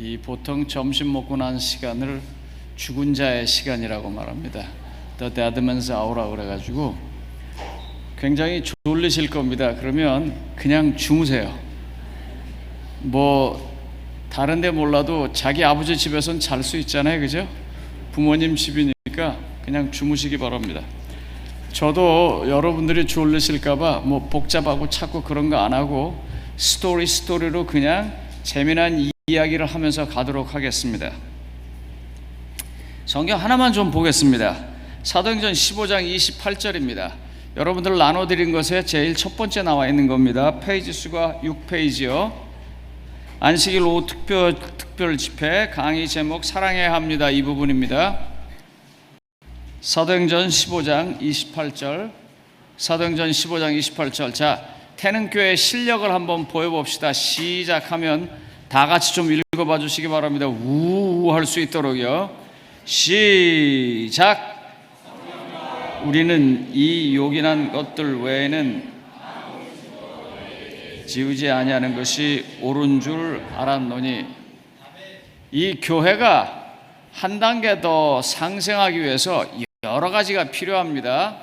이 보통 점심 먹고 난 시간을 죽은 자의 시간이라고 말합니다. The Dead Man's Hour라고 그래가지고 굉장히 졸리실 겁니다. 그러면 그냥 주무세요. 뭐 다른 데 몰라도 자기 아버지 집에선 잘 수 있잖아요, 그죠? 부모님 집이니까 그냥 주무시기 바랍니다. 저도 여러분들이 졸리실까봐 뭐 복잡하고 자꾸 그런 거 안 하고 스토리로 그냥 재미난 이야기를 하면서 가도록 하겠습니다. 성경 하나만 좀 보겠습니다. 사도행전 15장 28절입니다. 여러분들 나눠드린 것에 제일 첫 번째 나와 있는 겁니다. 페이지 수가 6페이지요. 안식일 오후 특별 집회 강의 제목 사랑해야 합니다. 이 부분입니다. 사도행전 15장 28절. 사도행전 15장 28절. 자, 태능교회 실력을 한번 보여봅시다. 시작하면 다 같이 좀 읽어봐 주시기 바랍니다. 우우 할 수 있도록요. 시작. 우리는 이 요긴한 것들 외에는 지우지 아니하는 것이 옳은 줄 알았노니. 이 교회가 한 단계 더 상승하기 위해서 여러 가지가 필요합니다.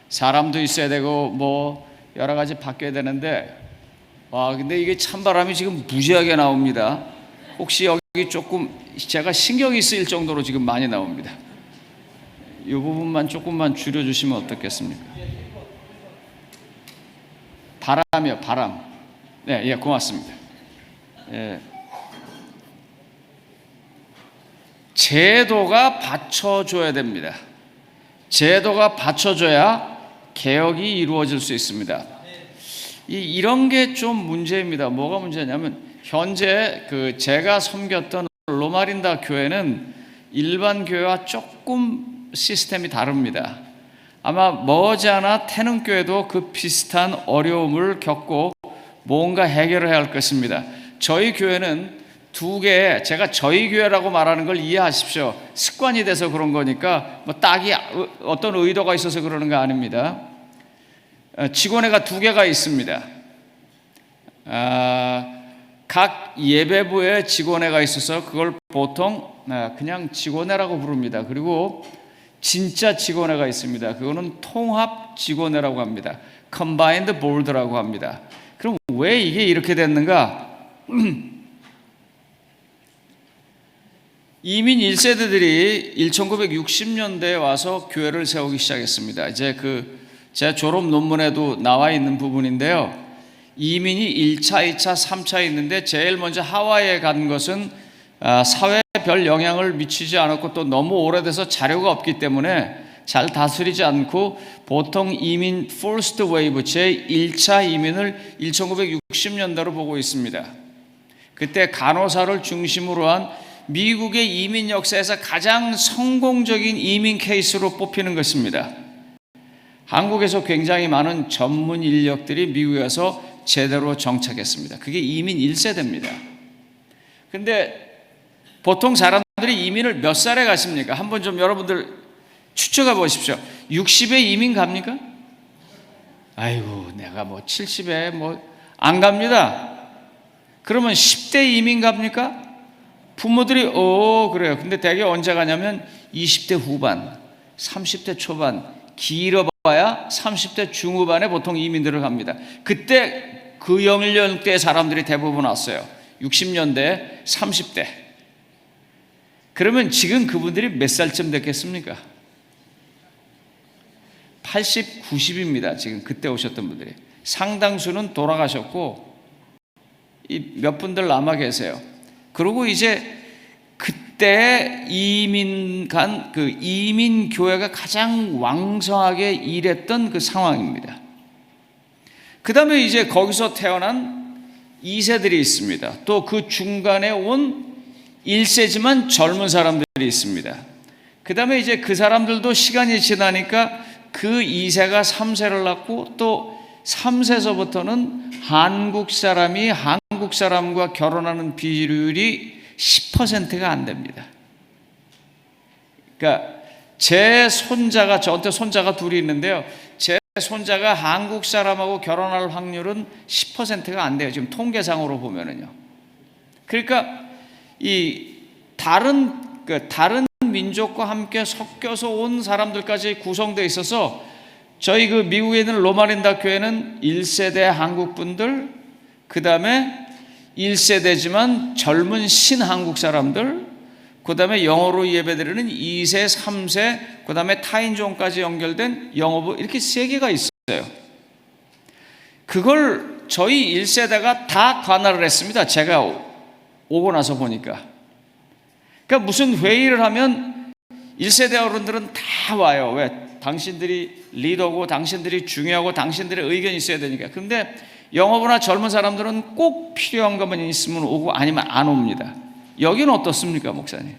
사람도 있어야 되고 뭐 여러 가지 바뀌어야 되는데, 근데 이게 찬바람이 지금 무지하게 나옵니다. 혹시 여기 조금 제가 신경이 쓰일 정도로 지금 많이 나옵니다. 이 부분만 조금만 줄여주시면 어떻겠습니까? 바람이요, 바람. 네, 예, 고맙습니다. 예. 제도가 받쳐줘야 됩니다. 제도가 받쳐줘야 개혁이 이루어질 수 있습니다. 이런 게 좀 문제입니다. 뭐가 문제냐면 현재 제가 섬겼던 로마린다 교회는 일반 교회와 조금 시스템이 다릅니다. 아마 머지않아 태능교회도 그 비슷한 어려움을 겪고 뭔가 해결을 해야 할 것입니다. 저희 교회는 두 개, 제가 저희 교회라고 말하는 걸 이해하십시오. 습관이 돼서 그런 거니까 뭐 딱히 어떤 의도가 있어서 그러는 거 아닙니다. 직원회가 두 개가 있습니다. 각 예배부에 직원회가 있어서 그걸 보통 그냥 직원회라고 부릅니다. 그리고 진짜 직원회가 있습니다. 그거는 통합 직원회라고 합니다. Combined Board라고 합니다. 그럼 왜 이게 이렇게 됐는가? 이민 1세대들이 1960년대에 와서 교회를 세우기 시작했습니다. 이제 제 졸업 논문에도 나와 있는 부분인데요. 이민이 1차, 2차, 3차 있는데 제일 먼저 하와이에 간 것은 사회에 별 영향을 미치지 않았고 또 너무 오래돼서 자료가 없기 때문에 잘 다스리지 않고 보통 이민 First Wave 제1차 이민을 1960년대로 보고 있습니다. 그때 간호사를 중심으로 한 미국의 이민 역사에서 가장 성공적인 이민 케이스로 뽑히는 것입니다. 한국에서 굉장히 많은 전문 인력들이 미국에서 제대로 정착했습니다. 그게 이민 1세대입니다. 근데 보통 사람들이 이민을 몇 살에 가십니까? 한번 좀 여러분들 추측해 보십시오. 60에 이민 갑니까? 아이고, 내가 뭐 70에 안 갑니다. 그러면 10대 이민 갑니까? 부모들이 그래요. 근데 대개 언제 가냐면 20대 후반, 30대 초반, 길어봐야 30대 중후반에 보통 이민들을 갑니다. 그때 그 연령대 사람들이 대부분 왔어요. 60년대, 30대. 그러면 지금 그분들이 몇 살쯤 됐겠습니까? 80, 90입니다. 지금 그때 오셨던 분들이. 상당수는 돌아가셨고 몇 분들 남아 계세요. 그리고 이제 그때 이민 교회가 가장 왕성하게 일했던 그 상황입니다. 그 다음에 이제 거기서 태어난 2세들이 있습니다. 또 그 중간에 온 1세지만 젊은 사람들이 있습니다. 그 다음에 이제 그 사람들도 시간이 지나니까 그 2세가 3세를 낳고 또 3세서부터는 한국 사람이 한국 사람과 결혼하는 비율이 10%가 안 됩니다. 그러니까 제 손자가, 저한테 손자가 둘이 있는데요. 제 손자가 한국 사람하고 결혼할 확률은 10%가 안 돼요. 지금 통계상으로 보면은요. 그러니까 이 다른 민족과 함께 섞여서 온 사람들까지 구성되어 있어서 저희 그 미국에 있는 로마린다 교회는 1세대 한국 분들, 그 다음에 1세대지만 젊은 신한국 사람들, 그 다음에 영어로 예배드리는 2세, 3세, 그 다음에 타인종까지 연결된 영어부, 이렇게 3개가 있어요. 그걸 저희 1세대가 다 관할을 했습니다. 제가 오고 나서 보니까. 그러니까 무슨 회의를 하면 1세대 어른들은 다 와요. 왜? 당신들이 리더고 당신들이 중요하고 당신들의 의견이 있어야 되니까. 그런데 영어부나 젊은 사람들은 꼭 필요한 것만 있으면 오고 아니면 안 옵니다. 여기는 어떻습니까, 목사님?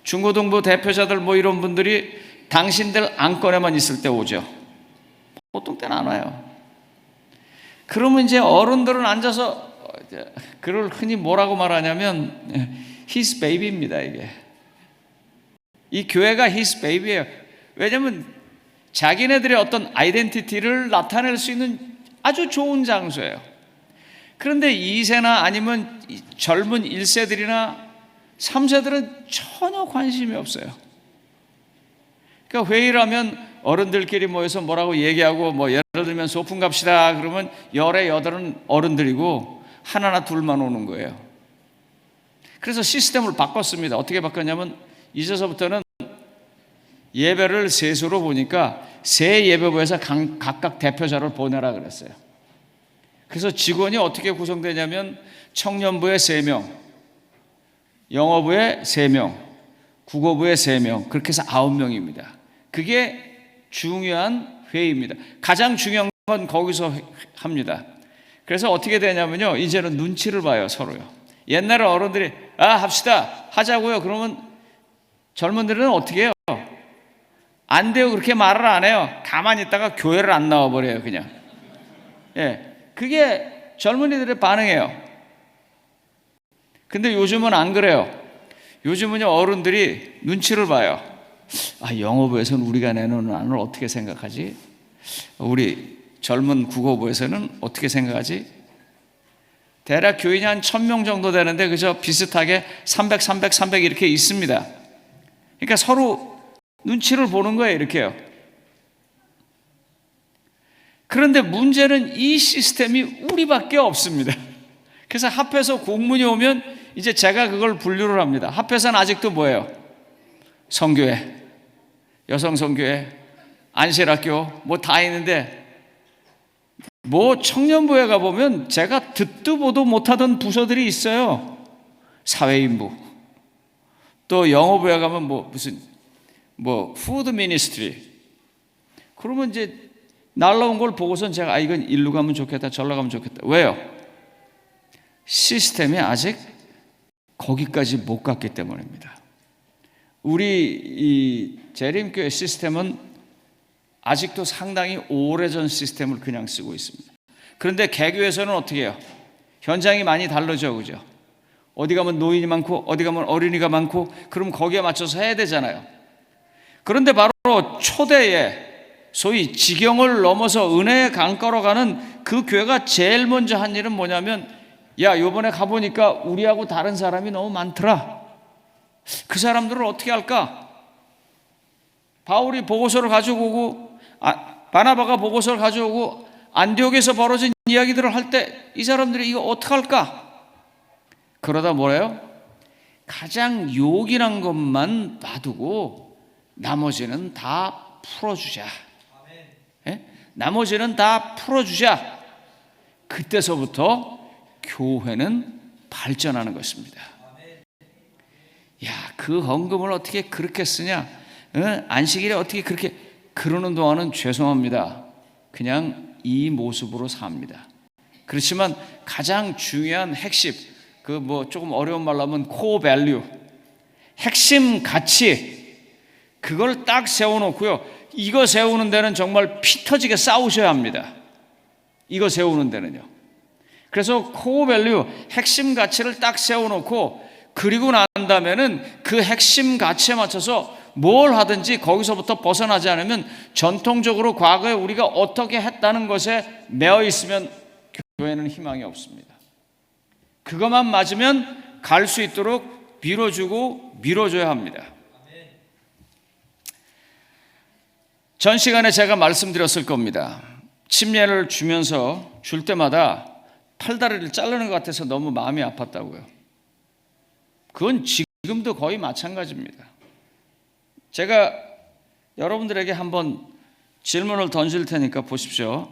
중고등부 대표자들 뭐 이런 분들이 당신들 안건에만 있을 때 오죠. 보통 때는 안 와요. 그러면 이제 어른들은 앉아서 그걸 흔히 뭐라고 말하냐면 his baby입니다. 이게 이 교회가 his baby예요. 왜냐하면 자기네들의 어떤 아이덴티티를 나타낼 수 있는 아주 좋은 장소예요. 그런데 2세나 아니면 젊은 1세들이나 3세들은 전혀 관심이 없어요. 그러니까 회의를 하면 어른들끼리 모여서 뭐라고 얘기하고, 뭐 예를 들면 소풍 갑시다 그러면 열의 여덟은 어른들이고 하나나 둘만 오는 거예요. 그래서 시스템을 바꿨습니다. 어떻게 바꿨냐면 이제서부터는 예배를 세수로 보니까 세 예배부에서 각각 대표자를 보내라 그랬어요. 그래서 직원이 어떻게 구성되냐면 청년부에 3명, 영어부에 3명, 국어부에 3명, 그렇게 해서 9명입니다. 그게 중요한 회의입니다. 가장 중요한 건 거기서 합니다. 그래서 어떻게 되냐면요, 이제는 눈치를 봐요, 서로요. 옛날에 어른들이 합시다, 하자고요. 그러면 젊은들은 어떻게 해요? 안 돼요. 그렇게 말을 안 해요. 가만히 있다가 교회를 안 나와버려요, 그냥. 그게 젊은이들의 반응이에요. 근데 요즘은 안 그래요. 요즘은요, 어른들이 눈치를 봐요. 영어부에서는 우리가 내놓는 안을 어떻게 생각하지? 우리 젊은 국어부에서는 어떻게 생각하지? 대략 교인이 한 1000명 정도 되는데 그저 비슷하게 300, 300, 300 이렇게 있습니다. 그러니까 서로 눈치를 보는 거예요, 이렇게요. 그런데 문제는 이 시스템이 우리밖에 없습니다. 그래서 합해서 공문이 오면 이제 제가 그걸 분류를 합니다. 합해서는 아직도 뭐예요? 성교회, 여성성교회, 안실학교 뭐 다 있는데, 뭐 청년부에 가보면 제가 듣도 보도 못하던 부서들이 있어요. 사회인부, 또 영어부에 가면 무슨 푸드 미니스트리. 그러면 이제 날라온 걸 보고선 제가 이건 일로 가면 좋겠다, 절로 가면 좋겠다. 왜요? 시스템이 아직 거기까지 못 갔기 때문입니다. 우리 이 재림교회 시스템은 아직도 상당히 오래전 시스템을 그냥 쓰고 있습니다. 그런데 개교에서는 어떻게 해요? 현장이 많이 다르죠, 그죠? 어디 가면 노인이 많고 어디 가면 어린이가 많고, 그럼 거기에 맞춰서 해야 되잖아요. 그런데 바로 초대에 소위 지경을 넘어서 은혜의 강가로 가는 그 교회가 제일 먼저 한 일은 뭐냐면, 요번에 가보니까 우리하고 다른 사람이 너무 많더라. 그 사람들을 어떻게 할까? 바울이 보고서를 가지고 오고 바나바가 보고서를 가져오고 안디옥에서 벌어진 이야기들을 할 때 이 사람들이 이거 어떡할까? 그러다 뭐래요? 가장 요긴한 것만 놔두고 나머지는 다 풀어주자. 나머지는 다 풀어주자. 그때서부터 교회는 발전하는 것입니다. 그 헌금을 어떻게 그렇게 쓰냐? 안식일에 어떻게 그렇게, 그러는 동안은 죄송합니다. 그냥 이 모습으로 삽니다. 그렇지만 가장 중요한 핵심, 조금 어려운 말로 하면 코어 밸류, 핵심 가치, 그걸 딱 세워놓고요. 이거 세우는 데는 정말 피 터지게 싸우셔야 합니다. 이거 세우는 데는요. 그래서 코어 밸류, 핵심 가치를 딱 세워놓고, 그리고 난 다음에는 그 핵심 가치에 맞춰서 뭘 하든지 거기서부터 벗어나지 않으면, 전통적으로 과거에 우리가 어떻게 했다는 것에 매여 있으면 교회는 희망이 없습니다. 그것만 맞으면 갈 수 있도록 밀어주고 밀어줘야 합니다. 전 시간에 제가 말씀드렸을 겁니다. 침례를 줄 때마다 팔다리를 자르는 것 같아서 너무 마음이 아팠다고요. 그건 지금도 거의 마찬가지입니다. 제가 여러분들에게 한번 질문을 던질 테니까 보십시오.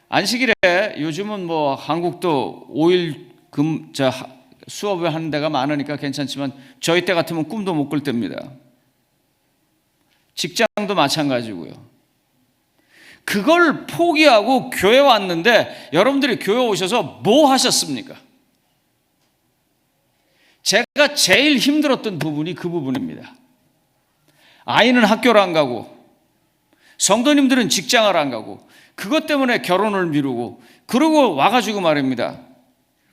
안식일에 요즘은 뭐 한국도 5일 수업을 하는 데가 많으니까 괜찮지만 저희 때 같으면 꿈도 못 꿀 때입니다. 직장도 마찬가지고요. 그걸 포기하고 교회 왔는데 여러분들이 교회 오셔서 뭐 하셨습니까? 제가 제일 힘들었던 부분이 그 부분입니다. 아이는 학교를 안 가고 성도님들은 직장을 안 가고 그것 때문에 결혼을 미루고 그러고 와가지고 말입니다.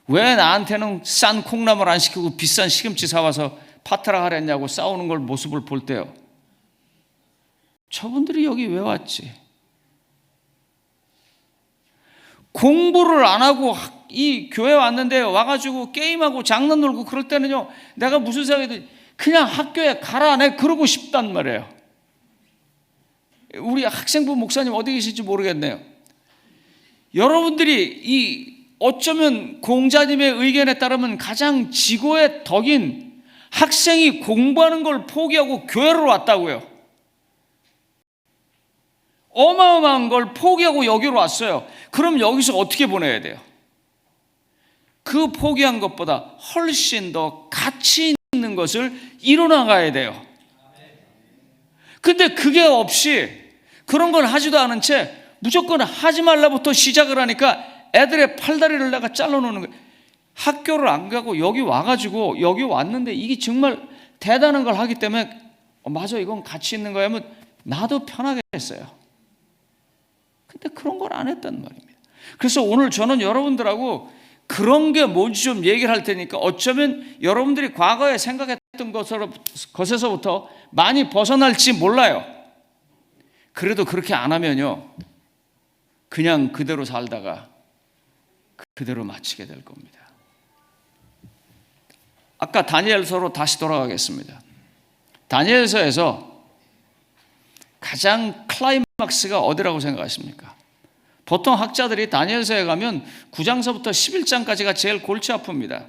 왜 나한테는 싼 콩나물 안 시키고 비싼 시금치 사와서 파트라 하랬냐고 싸우는 걸 모습을 볼 때요. 저분들이 여기 왜 왔지? 공부를 안 하고 이 교회 왔는데 와가지고 게임하고 장난 놀고 그럴 때는요, 내가 무슨 생각이 그냥 학교에 가라, 내 그러고 싶단 말이에요. 우리 학생부 목사님 어디 계실지 모르겠네요. 여러분들이 어쩌면 공자님의 의견에 따르면 가장 지고의 덕인 학생이 공부하는 걸 포기하고 교회를 왔다고요. 어마어마한 걸 포기하고 여기로 왔어요. 그럼 여기서 어떻게 보내야 돼요? 그 포기한 것보다 훨씬 더 가치 있는 것을 이뤄나가야 돼요. 근데 그게 없이 그런 걸 하지도 않은 채 무조건 하지 말라부터 시작을 하니까 애들의 팔다리를 내가 잘라놓는 거예요. 학교를 안 가고 여기 와가지고 여기 왔는데 이게 정말 대단한 걸 하기 때문에 맞아, 이건 가치 있는 거야 하면 나도 편하겠어요. 근데 그런 걸 안 했단 말입니다. 그래서 오늘 저는 여러분들하고 그런 게 뭔지 좀 얘기를 할 테니까 어쩌면 여러분들이 과거에 생각했던 것에서부터 많이 벗어날지 몰라요. 그래도 그렇게 안 하면요, 그냥 그대로 살다가 그대로 마치게 될 겁니다. 아까 다니엘서로 다시 돌아가겠습니다. 다니엘서에서 가장 클라이막스가 어디라고 생각하십니까? 보통 학자들이 다니엘서에 가면 9장서부터 11장까지가 제일 골치 아픕니다.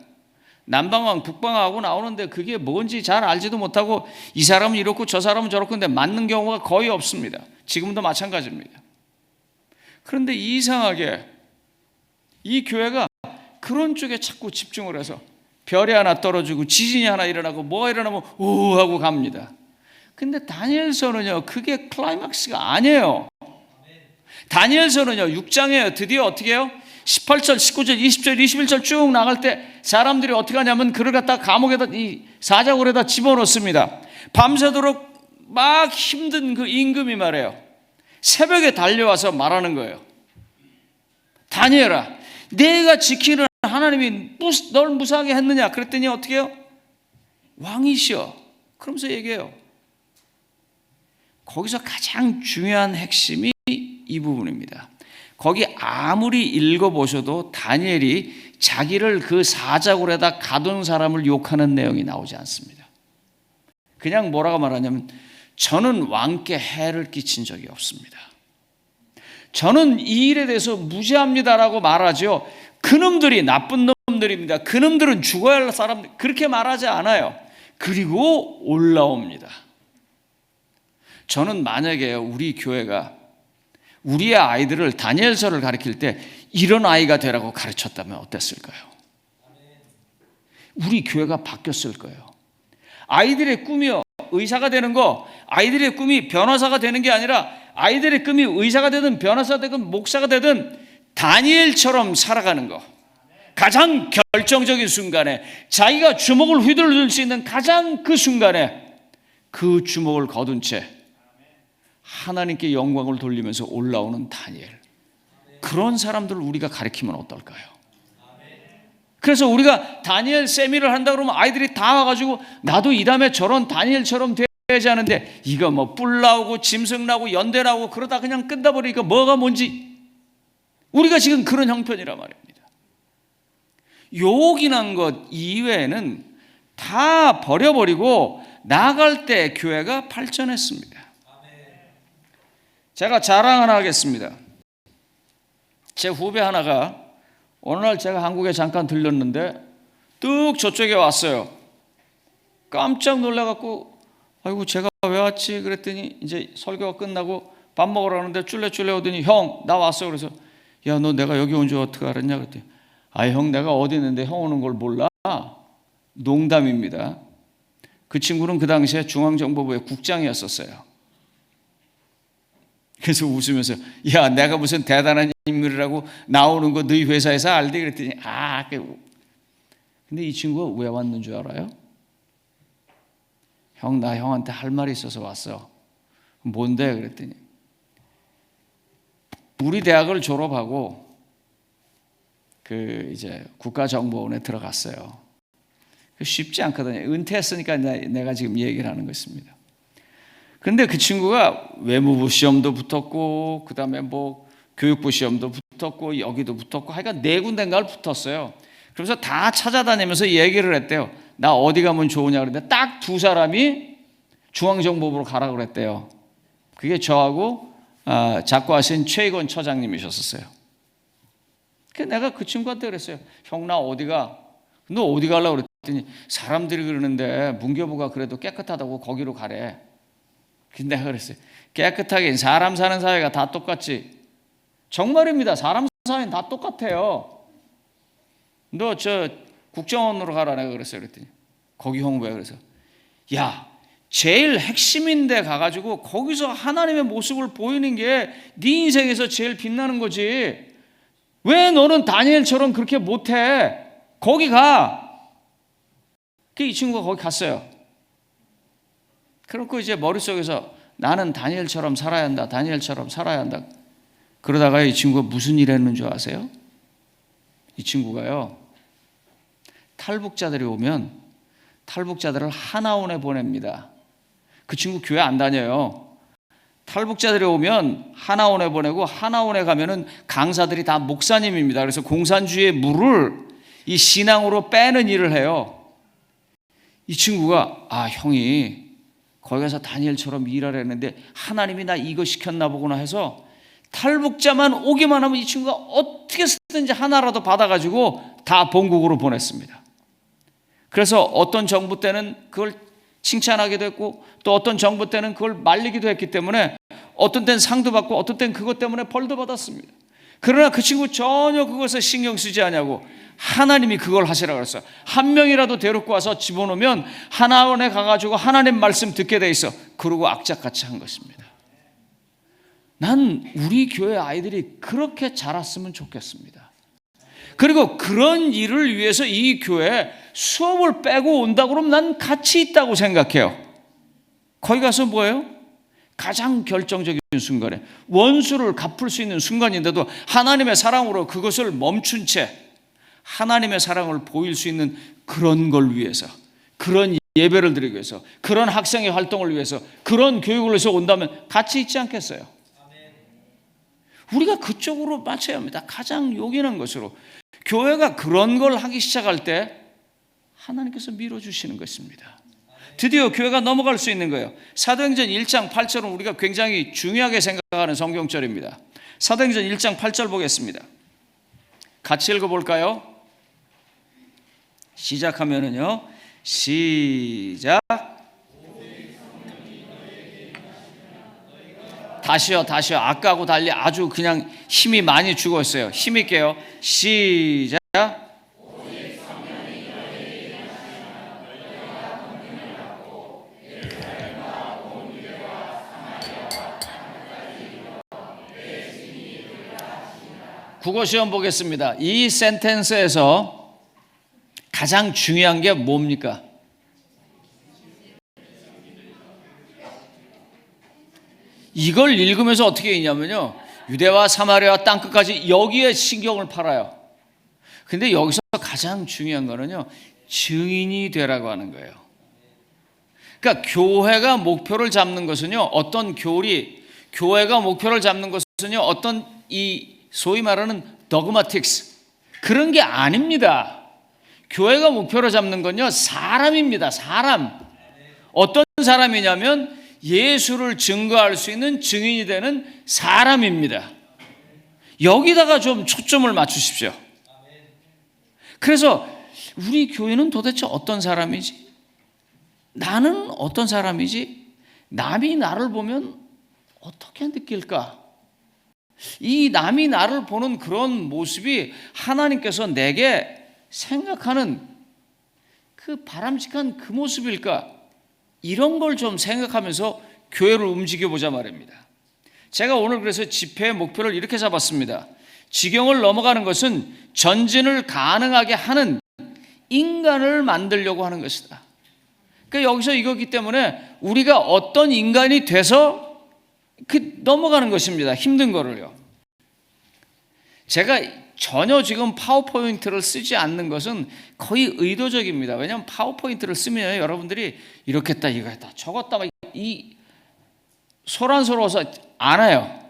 남방왕 북방하고 나오는데 그게 뭔지 잘 알지도 못하고 이 사람은 이렇고 저 사람은 저렇고 근데 맞는 경우가 거의 없습니다. 지금도 마찬가지입니다. 그런데 이상하게 이 교회가 그런 쪽에 자꾸 집중을 해서 별이 하나 떨어지고 지진이 하나 일어나고 뭐가 일어나면 우 하고 갑니다. 근데 다니엘서는요, 그게 클라이막스가 아니에요. 다니엘서는요, 6장에 드디어 어떻게 해요? 18절, 19절, 20절, 21절 쭉 나갈 때 사람들이 어떻게 하냐면 그를 갖다 감옥에다, 이 사자굴에다 집어넣습니다. 밤새도록 막 힘든 그 임금이 말해요. 새벽에 달려와서 말하는 거예요. 다니엘아, 내가 지키는 하나님이 널 무사하게 했느냐? 그랬더니 어떻게 해요? 왕이시여. 그러면서 얘기해요. 거기서 가장 중요한 핵심이 이 부분입니다. 거기 아무리 읽어보셔도 다니엘이 자기를 그 사자굴에다 가둔 사람을 욕하는 내용이 나오지 않습니다. 그냥 뭐라고 말하냐면 저는 왕께 해를 끼친 적이 없습니다. 저는 이 일에 대해서 무죄합니다라고 말하죠. 그놈들이 나쁜 놈들입니다. 그놈들은 죽어야 할 사람들, 그렇게 말하지 않아요. 그리고 올라옵니다. 저는 만약에 우리 교회가 우리의 아이들을 다니엘서를 가르칠 때 이런 아이가 되라고 가르쳤다면 어땠을까요? 우리 교회가 바뀌었을 거예요. 아이들의 꿈이요, 의사가 되는 거, 아이들의 꿈이 변호사가 되는 게 아니라 아이들의 꿈이 의사가 되든 변호사가 되든 목사가 되든 다니엘처럼 살아가는 거. 가장 결정적인 순간에 자기가 주먹을 휘둘릴 수 있는 가장 그 순간에 그 주먹을 거둔 채 하나님께 영광을 돌리면서 올라오는 다니엘. 그런 사람들을 우리가 가르치면 어떨까요? 그래서 우리가 다니엘 세미를 한다 그러면 아이들이 다 와가지고 나도 이 다음에 저런 다니엘처럼 돼야지 하는데 이거 뭐 뿔 나오고 짐승 나오고 연대 나오고 그러다 그냥 끝나버리니까 뭐가 뭔지 우리가 지금 그런 형편이란 말입니다. 요긴한 것 이외에는 다 버려버리고 나아갈 때 교회가 발전했습니다. 제가 자랑 하나 하겠습니다. 제 후배 하나가 어느 날 제가 한국에 잠깐 들렸는데 뚝 저쪽에 왔어요. 깜짝 놀라갖고 아이고 제가 왜 왔지? 그랬더니 이제 설교가 끝나고 밥 먹으러 가는데 쫄래쫄래 오더니 형 나 왔어. 그래서 야 너 내가 여기 온 줄 어떻게 알았냐? 그랬더니 아 형 내가 어디 있는데 형 오는 걸 몰라? 농담입니다. 그 친구는 그 당시에 중앙정보부의 국장이었었어요. 그래서 웃으면서 야 내가 무슨 대단한 인물이라고 나오는 거 너희 회사에서 알지? 그랬더니 근데 이 친구가 왜 왔는 줄 알아요? 형 나 형한테 할 말이 있어서 왔어. 뭔데? 그랬더니 우리 대학을 졸업하고 그 이제 국가정보원에 들어갔어요. 쉽지 않거든요. 은퇴했으니까 내가 지금 얘기를 하는 것입니다. 그런데 그 친구가 외무부 시험도 붙었고 그다음에 뭐 교육부 시험도 붙었고 여기도 붙었고 하여간 4군데인가를 붙었어요. 그래서 다 찾아다니면서 얘기를 했대요. 나 어디 가면 좋으냐 그랬는데 딱 2사람이 중앙정보부로 가라고 그랬대요. 그게 저하고 작고하신 최익원 처장님이셨었어요. 그래서 내가 그 친구한테 그랬어요. 형 나 어디 가? 너 어디 가려고 그랬더니 사람들이 그러는데 문교부가 그래도 깨끗하다고 거기로 가래. 근데 내가 그랬어요. 깨끗하긴 사람 사는 사회가 다 똑같지. 정말입니다. 사람 사회는 다 똑같아요. 너 저 국정원으로 가라 내가 그랬어요. 그랬더니 거기 형 왜? 그래서 야 제일 핵심인데 가가지고 거기서 하나님의 모습을 보이는 게 네 인생에서 제일 빛나는 거지. 왜 너는 다니엘처럼 그렇게 못해? 거기 가. 이 친구가 거기 갔어요. 그렇고 이제 머릿속에서 나는 다니엘처럼 살아야 한다. 다니엘처럼 살아야 한다. 그러다가 이 친구가 무슨 일 했는 줄 아세요? 이 친구가요. 탈북자들이 오면 탈북자들을 하나원에 보냅니다. 그 친구 교회 안 다녀요. 탈북자들이 오면 하나원에 보내고 하나원에 가면은 강사들이 다 목사님입니다. 그래서 공산주의의 물을 이 신앙으로 빼는 일을 해요. 이 친구가 형이 거기 가서 다니엘처럼 일하려 했는데 하나님이 나 이거 시켰나 보구나 해서 탈북자만 오기만 하면 이 친구가 어떻게 쓰든지 하나라도 받아가지고 다 본국으로 보냈습니다. 그래서 어떤 정부 때는 그걸 칭찬하기도 했고 또 어떤 정부 때는 그걸 말리기도 했기 때문에 어떤 때는 상도 받고 어떤 때는 그것 때문에 벌도 받았습니다. 그러나 그 친구 전혀 그것에 신경 쓰지 않냐고 하나님이 그걸 하시라고 그랬어요. 한 명이라도 데리고 와서 집어넣으면 하나원에 가가지고 하나님 말씀 듣게 돼 있어. 그러고 악착같이 한 것입니다. 난 우리 교회 아이들이 그렇게 자랐으면 좋겠습니다. 그리고 그런 일을 위해서 이 교회에 수업을 빼고 온다고 그러면 난 가치 있다고 생각해요. 거기 가서 뭐예요? 가장 결정적인 순간에 원수를 갚을 수 있는 순간인데도 하나님의 사랑으로 그것을 멈춘 채 하나님의 사랑을 보일 수 있는 그런 걸 위해서, 그런 예배를 드리기 위해서, 그런 학생의 활동을 위해서, 그런 교육을 위해서 온다면 가치 있지 않겠어요? 우리가 그쪽으로 맞춰야 합니다. 가장 요긴한 것으로. 교회가 그런 걸 하기 시작할 때 하나님께서 밀어주시는 것입니다. 드디어 교회가 넘어갈 수 있는 거예요. 사도행전 1장 8절은 우리가 굉장히 중요하게 생각하는 성경절입니다. 사도행전 1장 8절 보겠습니다. 같이 읽어볼까요? 시작하면은요. 시작. 다시요. 아까하고 달리 아주 그냥 힘이 많이 죽었어요. 힘 있게요. 시작. 국어 시험 보겠습니다. 이 센텐스에서 가장 중요한 게 뭡니까? 이걸 읽으면서 어떻게 읽냐면요. 유대와 사마리아 땅끝까지 여기에 신경을 팔아요. 근데 여기서 가장 중요한 거는요. 증인이 되라고 하는 거예요. 그러니까 교회가 목표를 잡는 것은요. 어떤 교회가 목표를 잡는 것은요. 어떤 이 소위 말하는 더그마틱스 그런 게 아닙니다. 교회가 목표로 잡는 건요, 사람입니다. 사람. 어떤 사람이냐면 예수를 증거할 수 있는 증인이 되는 사람입니다. 여기다가 좀 초점을 맞추십시오. 그래서 우리 교회는 도대체 어떤 사람이지? 나는 어떤 사람이지? 남이 나를 보면 어떻게 느낄까? 이 남이 나를 보는 그런 모습이 하나님께서 내게 생각하는 그 바람직한 그 모습일까? 이런 걸 좀 생각하면서 교회를 움직여보자 말입니다. 제가 오늘 그래서 집회의 목표를 이렇게 잡았습니다. 지경을 넘어가는 것은 전진을 가능하게 하는 인간을 만들려고 하는 것이다. 그러니까 여기서 이거기 때문에 우리가 어떤 인간이 돼서 넘어가는 것입니다. 힘든 거를요. 제가 전혀 지금 파워포인트를 쓰지 않는 것은 거의 의도적입니다. 왜냐하면 파워포인트를 쓰면 여러분들이 이렇게 했다, 이거 했다, 저거 했다, 이 소란스러워서 안 해요.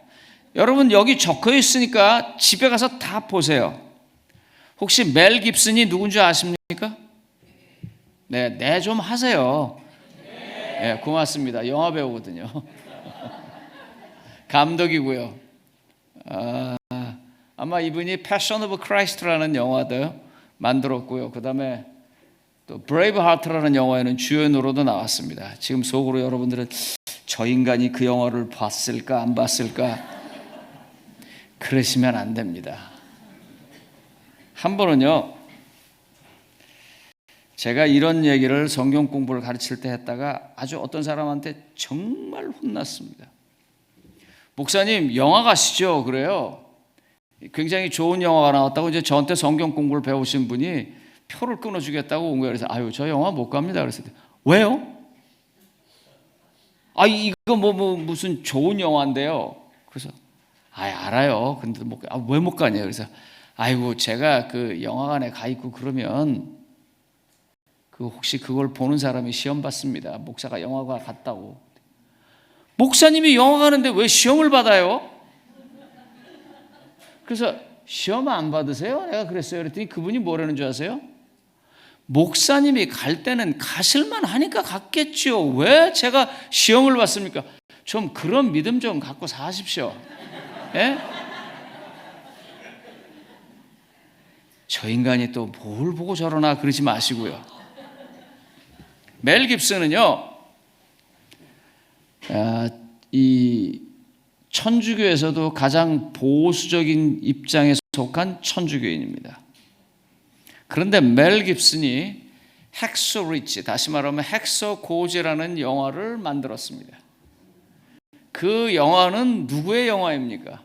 여러분 여기 적혀 있으니까 집에 가서 다 보세요. 혹시 멜 깁슨이 누군지 아십니까? 네, 좀 하세요. 네, 고맙습니다. 영화 배우거든요. 감독이고요. 아마 이분이 Passion of Christ라는 영화도 만들었고요. 그 다음에 또 브레이브 하트라는 영화에는 주연으로도 나왔습니다. 지금 속으로 여러분들은 저 인간이 그 영화를 봤을까 안 봤을까 그러시면 안 됩니다. 한 번은요, 제가 이런 얘기를 성경 공부를 가르칠 때 했다가 아주 어떤 사람한테 정말 혼났습니다. 목사님 영화 가시죠? 그래요. 굉장히 좋은 영화가 나왔다고 이제 저한테 성경 공부를 배우신 분이 표를 끊어주겠다고 온 거예요. 그래서 아유 저 영화 못 갑니다. 그래서 왜요? 이거 무슨 좋은 영화인데요. 그래서 알아요. 근데 왜 못 가냐? 그래서 아이고 제가 그 영화관에 가 있고 그러면 혹시 그걸 보는 사람이 시험 받습니다. 목사가 영화관 갔다고. 목사님이 영화 가는데 왜 시험을 받아요? 그래서 시험 안 받으세요? 내가 그랬어요. 그랬더니 그분이 뭐라는 줄 아세요? 목사님이 갈 때는 가실만 하니까 갔겠죠. 왜 제가 시험을 받습니까? 좀 그런 믿음 좀 갖고 사십시오. 예? 저 인간이 또 뭘 보고 저러나 그러지 마시고요. 멜 깁슨은요, 이 천주교에서도 가장 보수적인 입장에 속한 천주교인입니다. 그런데 멜 깁슨이 핵소 리치, 다시 말하면 핵소 고지라는 영화를 만들었습니다. 그 영화는 누구의 영화입니까?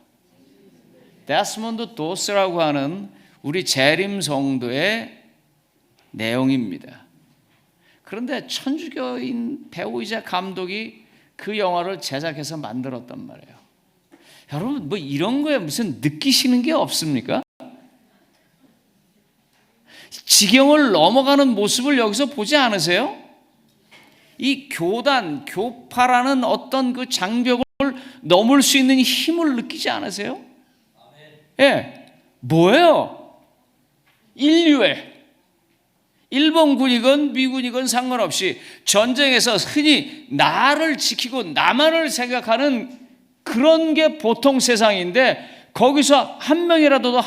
데스몬드 도스라고 하는 우리 재림 성도의 내용입니다. 그런데 천주교인 배우이자 감독이 그 영화를 제작해서 만들었단 말이에요. 여러분 이런 거에 무슨 느끼시는 게 없습니까? 지경을 넘어가는 모습을 여기서 보지 않으세요? 이 교파라는 어떤 그 장벽을 넘을 수 있는 힘을 느끼지 않으세요? 예, 뭐예요? 인류의 일본군이건 미군이건 상관없이 전쟁에서 흔히 나를 지키고 나만을 생각하는 그런 게 보통 세상인데 거기서 한 명이라도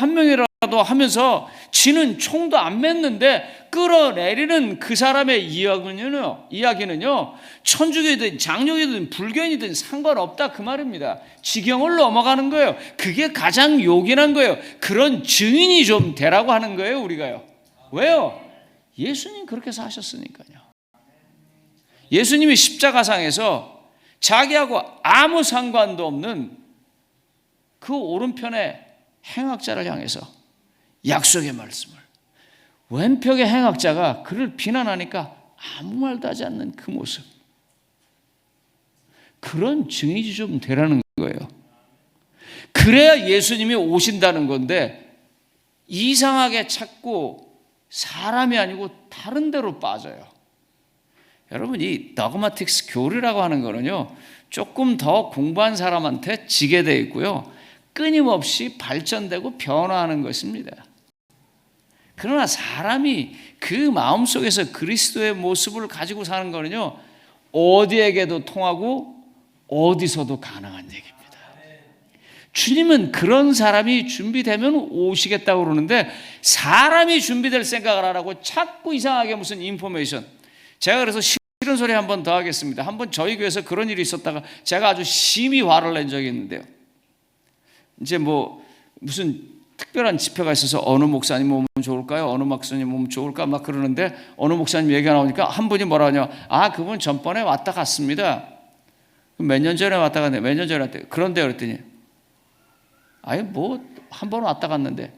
하면서 지는 총도 안 맺는데 끌어내리는 그 사람의 이야기는요 천주교이든 장로이든 불교인이든 상관없다 그 말입니다. 지경을 넘어가는 거예요. 그게 가장 요긴한 거예요. 그런 증인이 좀 되라고 하는 거예요 우리가요. 왜요? 예수님 그렇게 사셨으니까요. 예수님이 십자가상에서 자기하고 아무 상관도 없는 그 오른편의 행악자를 향해서 약속의 말씀을, 왼편의 행악자가 그를 비난하니까 아무 말도 하지 않는 그 모습, 그런 증인이 좀 되라는 거예요. 그래야 예수님이 오신다는 건데 이상하게 찾고 사람이 아니고 다른 데로 빠져요. 여러분 이 더그마틱스 교리라고 하는 거는요 조금 더 공부한 사람한테 지게 돼 있고요 끊임없이 발전되고 변화하는 것입니다. 그러나 사람이 그 마음속에서 그리스도의 모습을 가지고 사는 거는요, 어디에게도 통하고 어디서도 가능한 얘기입니다. 주님은 그런 사람이 준비되면 오시겠다고 그러는데, 사람이 준비될 생각을 하라고 자꾸 이상하게 무슨 인포메이션. 제가 그래서 싫은 소리 한 번 더 하겠습니다. 한번 저희 교회에서 그런 일이 있었다가 제가 아주 심히 화를 낸 적이 있는데요. 이제 뭐 무슨 특별한 집회가 있어서 어느 목사님 오면 좋을까요? 어느 목사님 오면 좋을까? 막 그러는데 어느 목사님 얘기가 나오니까 한 분이 뭐라 하냐? 아, 그분 전번에 왔다 갔습니다. 몇 년 전에 왔다 갔네. 몇 년 전에 왔대. 그런데 그랬더니, 아니 뭐 한 번 왔다 갔는데.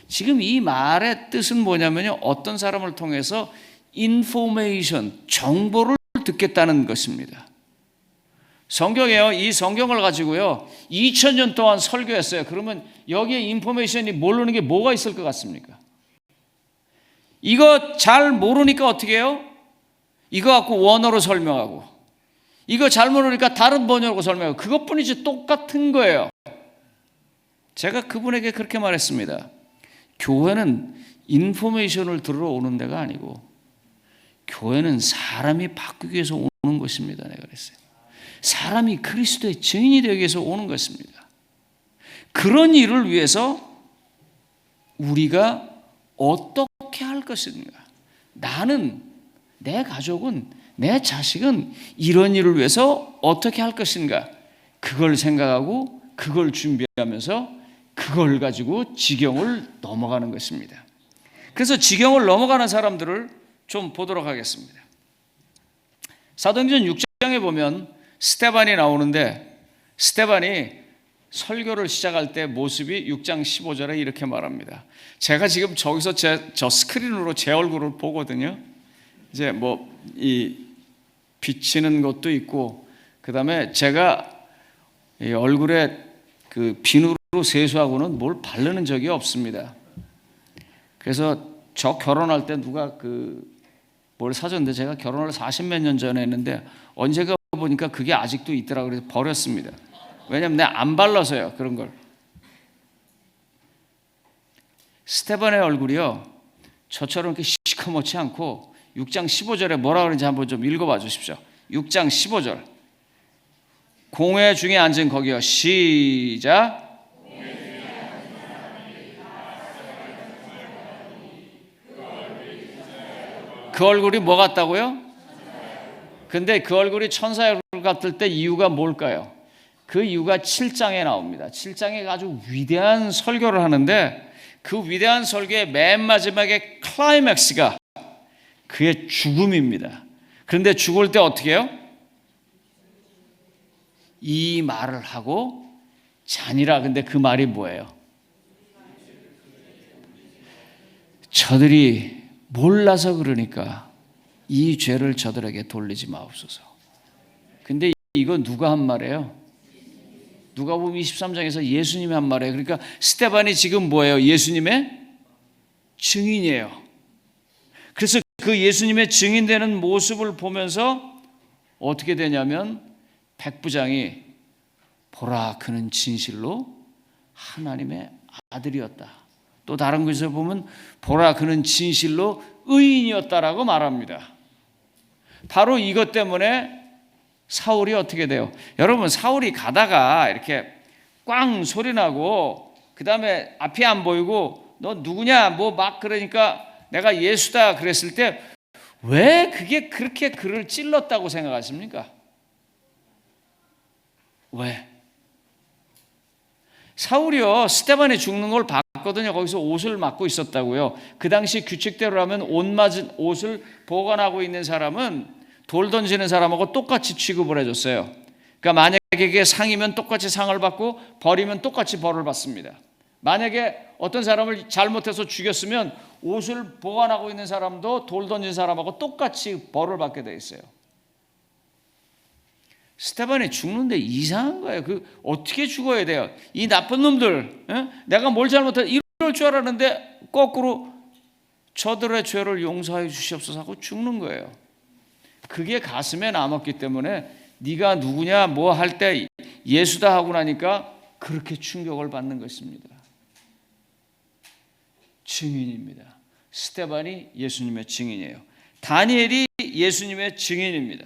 지금 이 말의 뜻은 뭐냐면요, 어떤 사람을 통해서 인포메이션, 정보를 듣겠다는 것입니다. 성경에요, 이 성경을 가지고요 2000년 동안 설교했어요. 그러면 여기에 인포메이션이 모르는 게 뭐가 있을 것 같습니까? 이거 잘 모르니까 어떻게 해요? 이거 갖고 원어로 설명하고, 이거 잘 모르니까 다른 번역으로 설명하고, 그것뿐이지 똑같은 거예요. 제가 그분에게 그렇게 말했습니다. 교회는 인포메이션을 들으러 오는 데가 아니고 교회는 사람이 바꾸기 위해서 오는 것입니다. 내가 그랬어요. 사람이 그리스도의 증인이 되기 위해서 오는 것입니다. 그런 일을 위해서 우리가 어떻게 할 것인가? 나는, 내 가족은, 내 자식은 이런 일을 위해서 어떻게 할 것인가? 그걸 생각하고 그걸 준비하면서 그걸 가지고 지경을 넘어가는 것입니다. 그래서 지경을 넘어가는 사람들을 좀 보도록 하겠습니다. 사도행전 6장에 보면 스데반이 나오는데, 스데반이 설교를 시작할 때 모습이 6장 15절에 이렇게 말합니다. 제가 지금 저기서 저 스크린으로 제 얼굴을 보거든요. 이제 뭐 이 비치는 것도 있고, 그 다음에 제가 이 얼굴에 그 비누로 세수하고는 뭘 바르는 적이 없습니다. 그래서 저 결혼할 때 누가 뭘 사줬는데, 제가 결혼을 40몇 년 전에 했는데 언제가 보니까 그게 아직도 있더라고요. 그래서 버렸습니다. 왜냐하면 내가 안 발라서요, 그런 걸. 스데반의 얼굴이요, 저처럼 이렇게 시커멓지 않고 6장 15절에 뭐라 그러는지 한번 좀 읽어봐 주십시오. 6장 15절. 공회 중에 앉은 거기요. 시작. 그 얼굴이 뭐 같다고요? 근데 그 얼굴이 천사의 얼굴 같을 때 이유가 뭘까요? 그 이유가 7장에 나옵니다. 7장에 아주 위대한 설교를 하는데, 그 위대한 설교의 맨 마지막에 클라이맥스가 그의 죽음입니다. 그런데 죽을 때 어떻게 해요? 이 말을 하고 자니라. 근데 그 말이 뭐예요? 저들이 몰라서 그러니까 이 죄를 저들에게 돌리지 마옵소서. 근데 이거 누가 한 말이에요? 누가복음 23장에서 예수님이 한 말이에요. 그러니까 스데반이 지금 뭐예요? 예수님의 증인이에요. 그래서 그 예수님의 증인되는 모습을 보면서 어떻게 되냐면, 백부장이 보라, 그는 진실로 하나님의 아들이었다. 또 다른 곳에서 보면 보라, 그는 진실로 의인이었다라고 말합니다. 바로 이것 때문에 사울이 어떻게 돼요? 여러분, 사울이 가다가 이렇게 꽝 소리 나고 그 다음에 앞이 안 보이고 너 누구냐 뭐 막 그러니까 내가 예수다 그랬을 때 왜 그게 그렇게 그를 찔렀다고 생각하십니까? 왜? 사울이요, 스데반이 죽는 걸 봤거든요. 거기서 옷을 막고 있었다고요. 그 당시 규칙대로라면 옷 맞은 옷을 보관하고 있는 사람은 돌 던지는 사람하고 똑같이 취급을 해줬어요. 그러니까 만약에 이게 상이면 똑같이 상을 받고 벌이면 똑같이 벌을 받습니다. 만약에 어떤 사람을 잘못해서 죽였으면 옷을 보관하고 있는 사람도 돌 던진 사람하고 똑같이 벌을 받게 돼 있어요. 스데반이 죽는데 이상한 거예요. 어떻게 죽어야 돼요? 이 나쁜 놈들, 내가 뭘 잘못해 이럴 줄 알았는데 거꾸로 저들의 죄를 용서해 주시옵소서 하고 죽는 거예요. 그게 가슴에 남았기 때문에 네가 누구냐 뭐 할 때 예수다 하고 나니까 그렇게 충격을 받는 것입니다. 증인입니다. 스데반이 예수님의 증인이에요. 다니엘이 예수님의 증인입니다.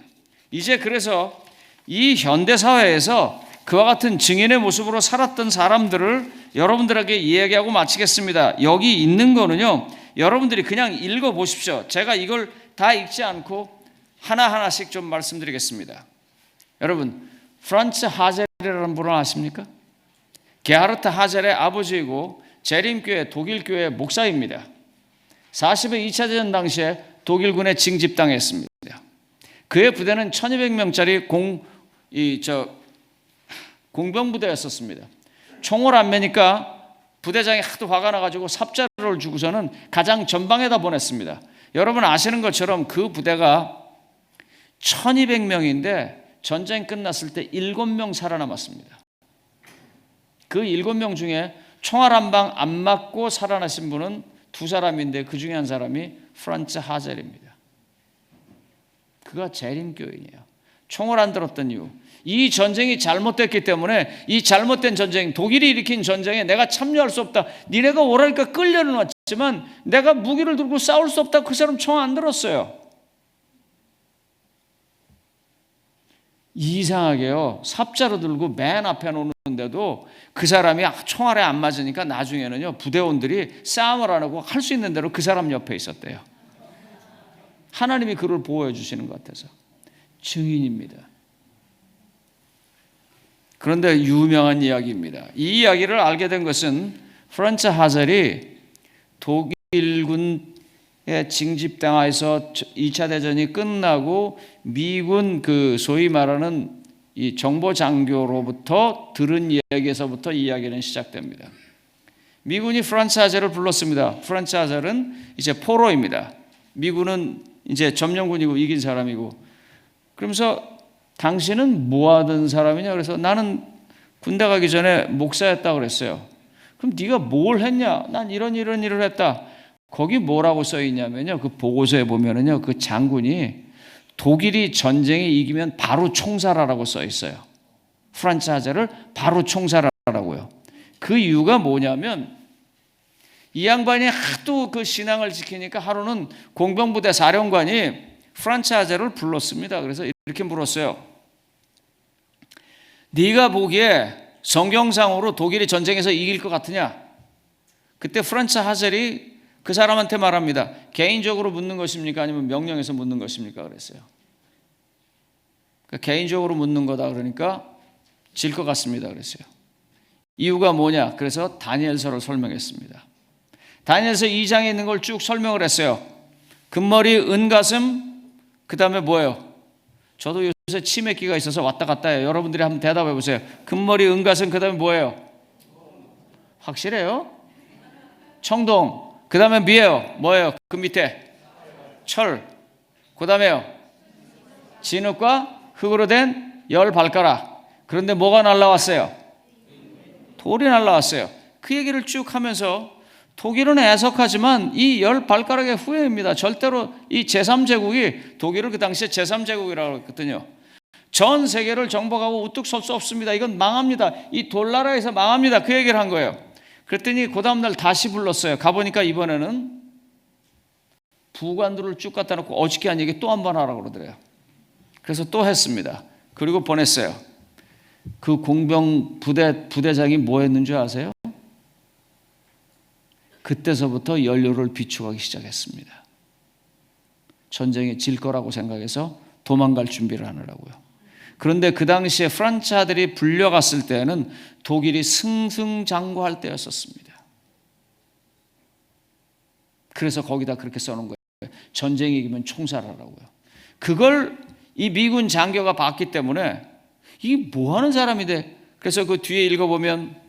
이제 그래서 이 현대 사회에서 그와 같은 증인의 모습으로 살았던 사람들을 여러분들에게 이야기하고 마치겠습니다. 여기 있는 거는요, 여러분들이 그냥 읽어보십시오. 제가 이걸 다 읽지 않고 하나하나씩 좀 말씀드리겠습니다. 여러분, 프란츠 하젤이라는 분을 아십니까? 게하르트 하젤의 아버지이고 재림교회 독일교회 목사입니다. 40의 2차 대전 당시에 독일군에 징집당했습니다. 그의 부대는 1200명짜리 공병부대였었습니다. 총을 안 매니까 부대장이 하도 화가 나가지고 삽자루를 주고서는 가장 전방에다 보냈습니다. 여러분 아시는 것처럼 그 부대가 1200명인데 전쟁 끝났을 때 7명 살아남았습니다. 그 7명 중에 총알 한 방 안 맞고 살아나신 분은 2사람인데 그 중에 한 사람이 프란츠 하젤입니다. 그가 재림교인이에요. 총을 안 들었던 이유, 이 전쟁이 잘못됐기 때문에 이 잘못된 전쟁, 독일이 일으킨 전쟁에 내가 참여할 수 없다. 니네가 오라니까 끌려는 왔지만 내가 무기를 들고 싸울 수 없다. 그 사람 총 안 들었어요. 이상하게요, 삽자루 들고 맨 앞에 놓는데도 그 사람이 총알에 안 맞으니까 나중에는요, 부대원들이 싸움을 안 하고 할 수 있는 대로 그 사람 옆에 있었대요. 하나님이 그를 보호해 주시는 것 같아서. 증인입니다. 그런데 유명한 이야기입니다. 이 이야기를 알게 된 것은 프란츠 하젤이 독일군에 징집당해서 2차 대전이 끝나고 미군 그 소위 말하는 이 정보장교로부터 들은 이야기에서부터 이야기는 시작됩니다. 미군이 프란츠 하젤을 불렀습니다. 프란츠 하젤은 이제 포로입니다. 미군은 이제 점령군이고 이긴 사람이고, 그러면서 당신은 뭐 하던 사람이냐? 그래서 나는 군대 가기 전에 목사였다 그랬어요. 그럼 네가 뭘 했냐? 난 이런 일을 했다. 거기 뭐라고 써 있냐면요, 그 보고서에 보면은요, 그 장군이 독일이 전쟁에 이기면 바로 총살하라고 써 있어요. 프란츠 하젤을 바로 총살하라고요. 그 이유가 뭐냐면 이 양반이 하도 그 신앙을 지키니까 하루는 공병부대 사령관이 프란츠 하젤을 불렀습니다. 그래서 이렇게 물었어요. 네가 보기에 성경상으로 독일이 전쟁에서 이길 것 같으냐? 그때 프란츠 하젤이 그 사람한테 말합니다. 개인적으로 묻는 것입니까? 아니면 명령에서 묻는 것입니까? 그랬어요. 그러니까 개인적으로 묻는 거다 그러니까 질 것 같습니다. 그랬어요. 이유가 뭐냐? 그래서 다니엘서를 설명했습니다. 다니엘서 2장에 있는 걸 쭉 설명을 했어요. 금머리, 은가슴, 그 다음에 뭐예요? 저도 요새 치매기가 있어서 왔다 갔다 해요. 여러분들이 한번 대답해 보세요. 금머리, 은가슴, 그 다음에 뭐예요? 확실해요? 청동, 그 다음에 뭐예요? 뭐예요? 그 밑에 철, 그 다음에요 진흙과 흙으로 된 10발가락. 그런데 뭐가 날라왔어요? 돌이 날라왔어요. 그 얘기를 쭉 하면서 독일은 해석하지만 이 10발가락의 후예입니다. 절대로 이 제3제국이, 독일을 그 당시에 제3제국이라고 했거든요. 전 세계를 정복하고 우뚝 설 수 없습니다. 이건 망합니다. 이 돌나라에서 망합니다. 그 얘기를 한 거예요. 그랬더니 그 다음날 다시 불렀어요. 가보니까 이번에는 부관들을 쭉 갖다 놓고 어저께 한 얘기 또 한 번 하라고 그러더래요. 그래서 또 했습니다. 그리고 보냈어요. 그 공병 부대장이 뭐 했는 줄 아세요? 그때서부터 연료를 비축하기 시작했습니다. 전쟁에 질 거라고 생각해서 도망갈 준비를 하느라고요. 그런데 그 당시에 프란츠 하젤이 불려갔을 때는 독일이 승승장구할 때였었습니다. 그래서 거기다 그렇게 써놓은 거예요. 전쟁이 이기면 총살하라고요. 그걸 이 미군 장교가 봤기 때문에 이게 뭐 하는 사람인데, 그래서 그 뒤에 읽어보면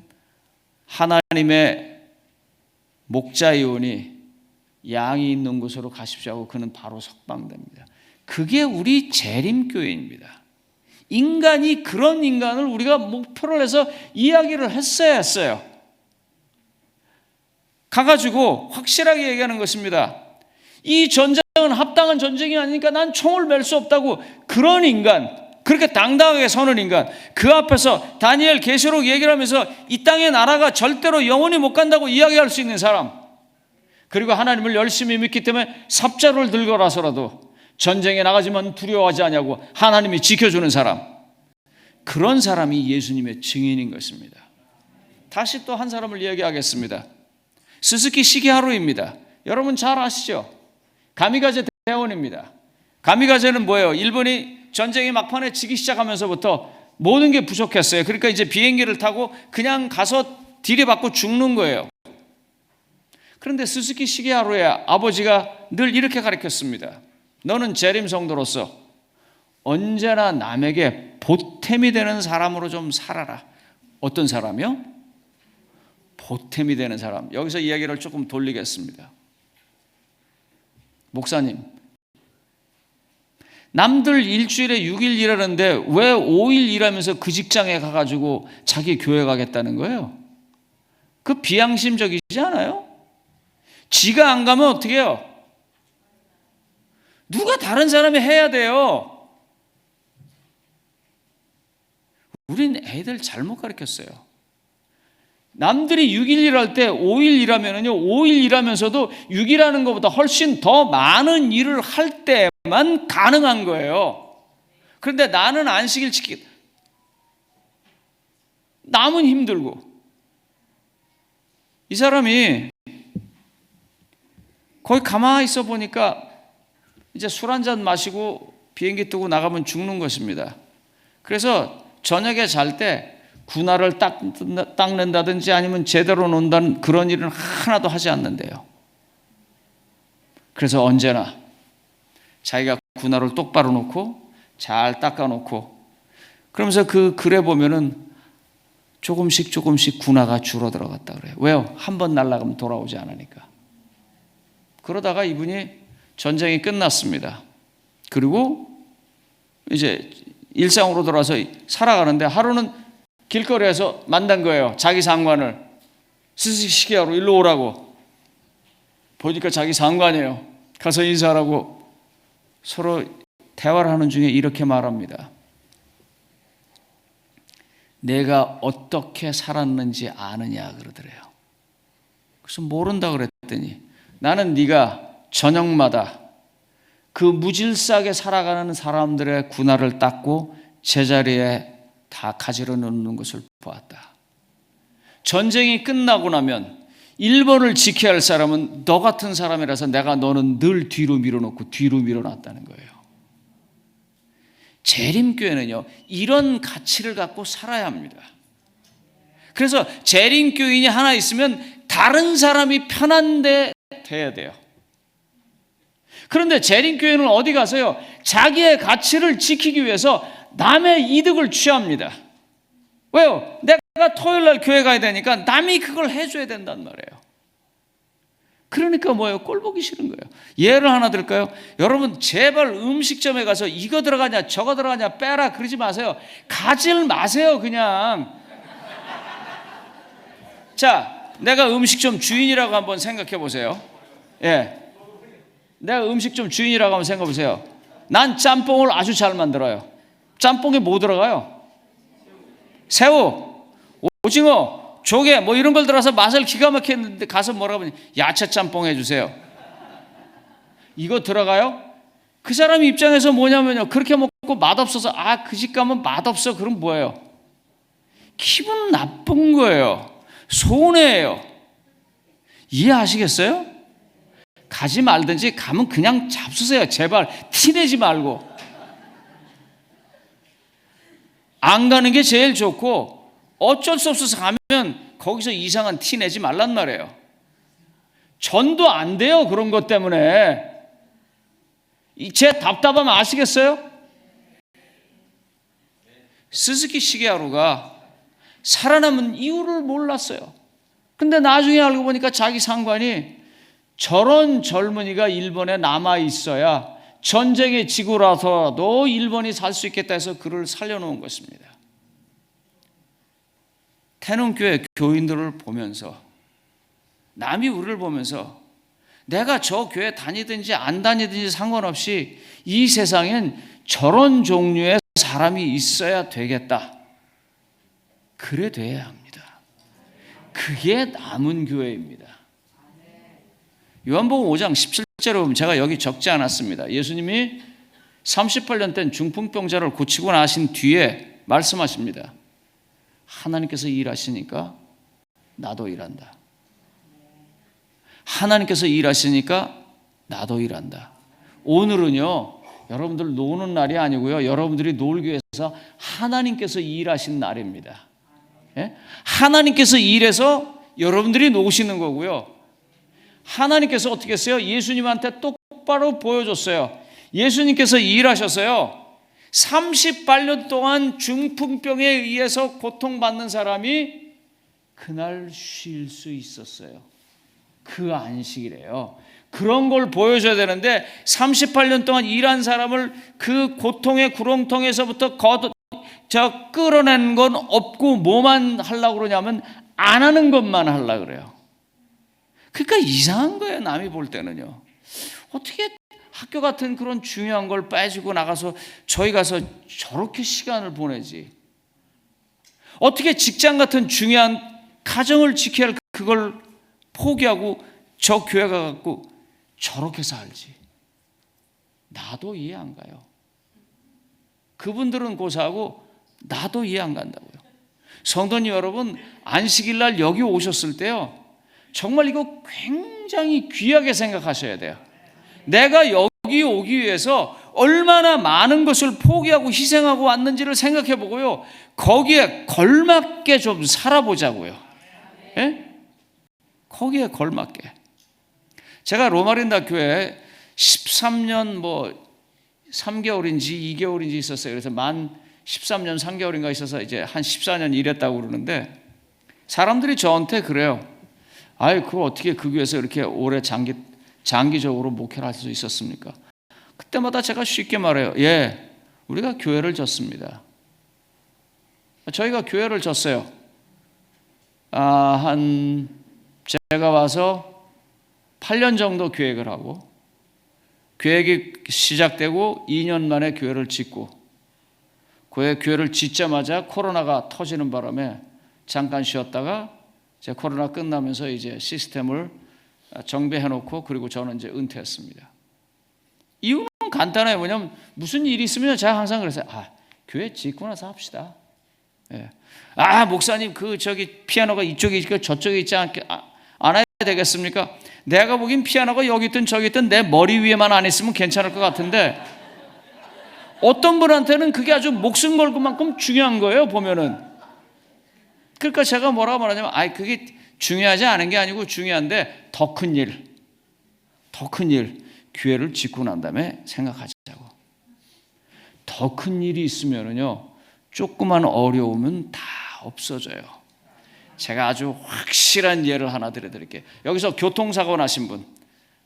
하나님의 목자이오니 양이 있는 곳으로 가십시오 하고 그는 바로 석방됩니다. 그게 우리 재림교회입니다. 인간이, 그런 인간을 우리가 목표를 해서 이야기를 했어야 했어요. 가가지고 확실하게 얘기하는 것입니다. 이 전쟁은 합당한 전쟁이 아니니까 난 총을 맬 수 없다고. 그런 인간, 그렇게 당당하게 서는 인간, 그 앞에서 다니엘 계시록 얘기를 하면서 이 땅의 나라가 절대로 영원히 못 간다고 이야기할 수 있는 사람, 그리고 하나님을 열심히 믿기 때문에 삽자루를 들고라서라도 전쟁에 나가지만 두려워하지 않냐고 하나님이 지켜주는 사람, 그런 사람이 예수님의 증인인 것입니다. 다시 또 한 사람을 이야기하겠습니다. 스스키 시게하루입니다. 여러분 잘 아시죠? 가미가제 대원입니다. 가미가제는 뭐예요? 일본이 전쟁의 막판에 지기 시작하면서부터 모든 게 부족했어요. 그러니까 이제 비행기를 타고 그냥 가서 디레받고 죽는 거예요. 그런데 스스키 시게하루의 아버지가 늘 이렇게 가르쳤습니다. 너는 재림 성도로서 언제나 남에게 보탬이 되는 사람으로 좀 살아라. 어떤 사람이요? 보탬이 되는 사람. 여기서 이야기를 조금 돌리겠습니다. 목사님, 남들 일주일에 6일 일하는데 왜 5일 일하면서 그 직장에 가가지고 자기 교회 가겠다는 거예요? 그 비양심적이지 않아요? 지가 안 가면 어떻게 해요? 누가 다른 사람이 해야 돼요. 우린 애들 잘못 가르쳤어요. 남들이 6일 일할 때 5일 일하면요, 5일 일하면서도 6일 하는 것보다 훨씬 더 많은 일을 할 때만 가능한 거예요. 그런데 나는 안식일 지키, 남은 힘들고. 이 사람이 거기 가만히 있어 보니까 이제 술 한잔 마시고 비행기 타고 나가면 죽는 것입니다. 그래서 저녁에 잘 때 군화를 닦는다든지 아니면 제대로 논다는 그런 일은 하나도 하지 않는데요. 그래서 언제나 자기가 군화를 똑바로 놓고 잘 닦아놓고, 그러면서 그 글에 보면은 조금씩 군화가 줄어들어갔다 그래요. 왜요? 한 번 날아가면 돌아오지 않으니까. 그러다가 이분이 전쟁이 끝났습니다. 그리고 이제 일상으로 돌아서 살아가는데 하루는 길거리에서 만난 거예요. 자기 상관을. 스스키시게하루 일로 오라고. 보니까 자기 상관이에요. 가서 인사하라고. 서로 대화를 하는 중에 이렇게 말합니다. 내가 어떻게 살았는지 아느냐 그러더래요. 그래서 모른다 그랬더니, 나는 네가 저녁마다 그 무질서하게 살아가는 사람들의 군화를 닦고 제자리에 다 가지러 놓는 것을 보았다. 전쟁이 끝나고 나면 일본을 지켜야 할 사람은 너 같은 사람이라서 내가 너는 늘 뒤로 밀어놓고 뒤로 밀어놨다는 거예요. 재림교회는요, 이런 가치를 갖고 살아야 합니다. 그래서 재림교인이 하나 있으면 다른 사람이 편한데 돼야 돼요. 그런데 재림교회는 어디 가서요, 자기의 가치를 지키기 위해서 남의 이득을 취합니다. 왜요? 내가 토요일 날 교회 가야 되니까 남이 그걸 해줘야 된단 말이에요. 그러니까 뭐예요? 꼴 보기 싫은 거예요. 예를 하나 들까요? 여러분 제발 음식점에 가서 이거 들어가냐 저거 들어가냐 빼라 그러지 마세요. 가지를 마세요 그냥. 자, 내가 음식점 주인이라고 한번 생각해 보세요. 예, 내가 음식점 주인이라고 한번 생각해 보세요. 난 짬뽕을 아주 잘 만들어요. 짬뽕에 뭐 들어가요? 새우, 오징어, 조개 뭐 이런 걸 들어서 맛을 기가 막히게 했는데 가서 뭐라고 하냐, 야채 짬뽕 해주세요. 이거 들어가요? 그 사람 입장에서 뭐냐면요, 그렇게 먹고 맛없어서 그 집 가면 맛없어. 그럼 뭐예요? 기분 나쁜 거예요. 손해예요. 이해하시겠어요? 가지 말든지 가면 그냥 잡수세요. 제발 티내지 말고. 안 가는 게 제일 좋고, 어쩔 수 없어서 가면 거기서 이상한 티 내지 말란 말이에요. 전도 안 돼요. 그런 것 때문에. 제 답답함 아시겠어요? 스즈키 시게하루가 살아남은 이유를 몰랐어요. 근데 나중에 알고 보니까 자기 상관이 저런 젊은이가 일본에 남아 있어야 전쟁의 지구라서도 일본이 살 수 있겠다 해서 그를 살려놓은 것입니다. 태능교회 교인들을 보면서, 남이 우리를 보면서 내가 저 교회 다니든지 안 다니든지 상관없이 이 세상엔 저런 종류의 사람이 있어야 되겠다. 그래 돼야 합니다. 그게 남은 교회입니다. 요한복음 5장 17절에 보면 제가 여기 적지 않았습니다. 예수님이 38년 된 중풍병자를 고치고 나신 뒤에 말씀하십니다. 하나님께서 일하시니까 나도 일한다. 하나님께서 일하시니까 나도 일한다. 오늘은요, 여러분들 노는 날이 아니고요, 여러분들이 놀기 위해서 하나님께서 일하신 날입니다. 예? 하나님께서 일해서 여러분들이 노시는 거고요. 하나님께서 어떻게 했어요? 예수님한테 똑바로 보여줬어요. 예수님께서 일하셨어요. 38년 동안 중풍병에 의해서 고통받는 사람이 그날 쉴 수 있었어요. 그 안식이래요. 그런 걸 보여줘야 되는데 38년 동안 일한 사람을 그 고통의 구렁텅이에서부터 끌어낸 건 없고 뭐만 하려고 그러냐면 안 하는 것만 하려고 그래요. 그러니까 이상한 거예요. 남이 볼 때는요. 어떻게 학교 같은 그런 중요한 걸 빠지고 나가서 저희 가서 저렇게 시간을 보내지. 어떻게 직장 같은 중요한 가정을 지켜야 할 그걸 포기하고 저 교회 가갖고 저렇게 살지. 나도 이해 안 가요. 그분들은 고사하고 나도 이해 안 간다고요. 성도님 여러분, 안식일 날 여기 오셨을 때요, 정말 이거 굉장히 귀하게 생각하셔야 돼요. 내가 여기 오기 위해서 얼마나 많은 것을 포기하고 희생하고 왔는지를 생각해 보고요, 거기에 걸맞게 좀 살아보자고요. 예? 거기에 걸맞게. 제가 로마린다 교회에 13년 3개월인지 2개월인지 있었어요. 그래서 만 13년 3개월인가 있어서 이제 한 14년 일했다고 그러는데, 사람들이 저한테 그래요. 아유, 그거 어떻게 그 교회에서 이렇게 오래 장기적으로 목회를 할 수 있었습니까? 그때마다 제가 쉽게 말해요. 예, 우리가 교회를 졌습니다. 저희가 교회를 졌어요. 제가 와서 8년 정도 계획을 하고, 계획이 시작되고 2년 만에 교회를 짓고, 교회를 짓자마자 코로나가 터지는 바람에 잠깐 쉬었다가 이제 코로나 끝나면서 이제 시스템을 정비해놓고, 그리고 저는 이제 은퇴했습니다. 이유는 간단해요. 뭐냐면 무슨 일이 있으면 제가 항상 그랬어요. 교회 짓고 나서 합시다. 예. 목사님 저기 피아노가 이쪽에 있고 저쪽에 있지 않아야 되겠습니까? 내가 보기엔 피아노가 여기 있든 저기 있든 내 머리 위에만 안 있으면 괜찮을 것 같은데, 어떤 분한테는 그게 아주 목숨 걸 것만큼 중요한 거예요, 보면은. 그러니까 제가 뭐라고 말하냐면, 그게 중요하지 않은 게 아니고 중요한데 더 큰 일, 교회를 짓고 난 다음에 생각하자고. 더 큰 일이 있으면은요, 조그만 어려움은 다 없어져요. 제가 아주 확실한 예를 하나 들어드릴게요. 여기서 교통사고 나신 분,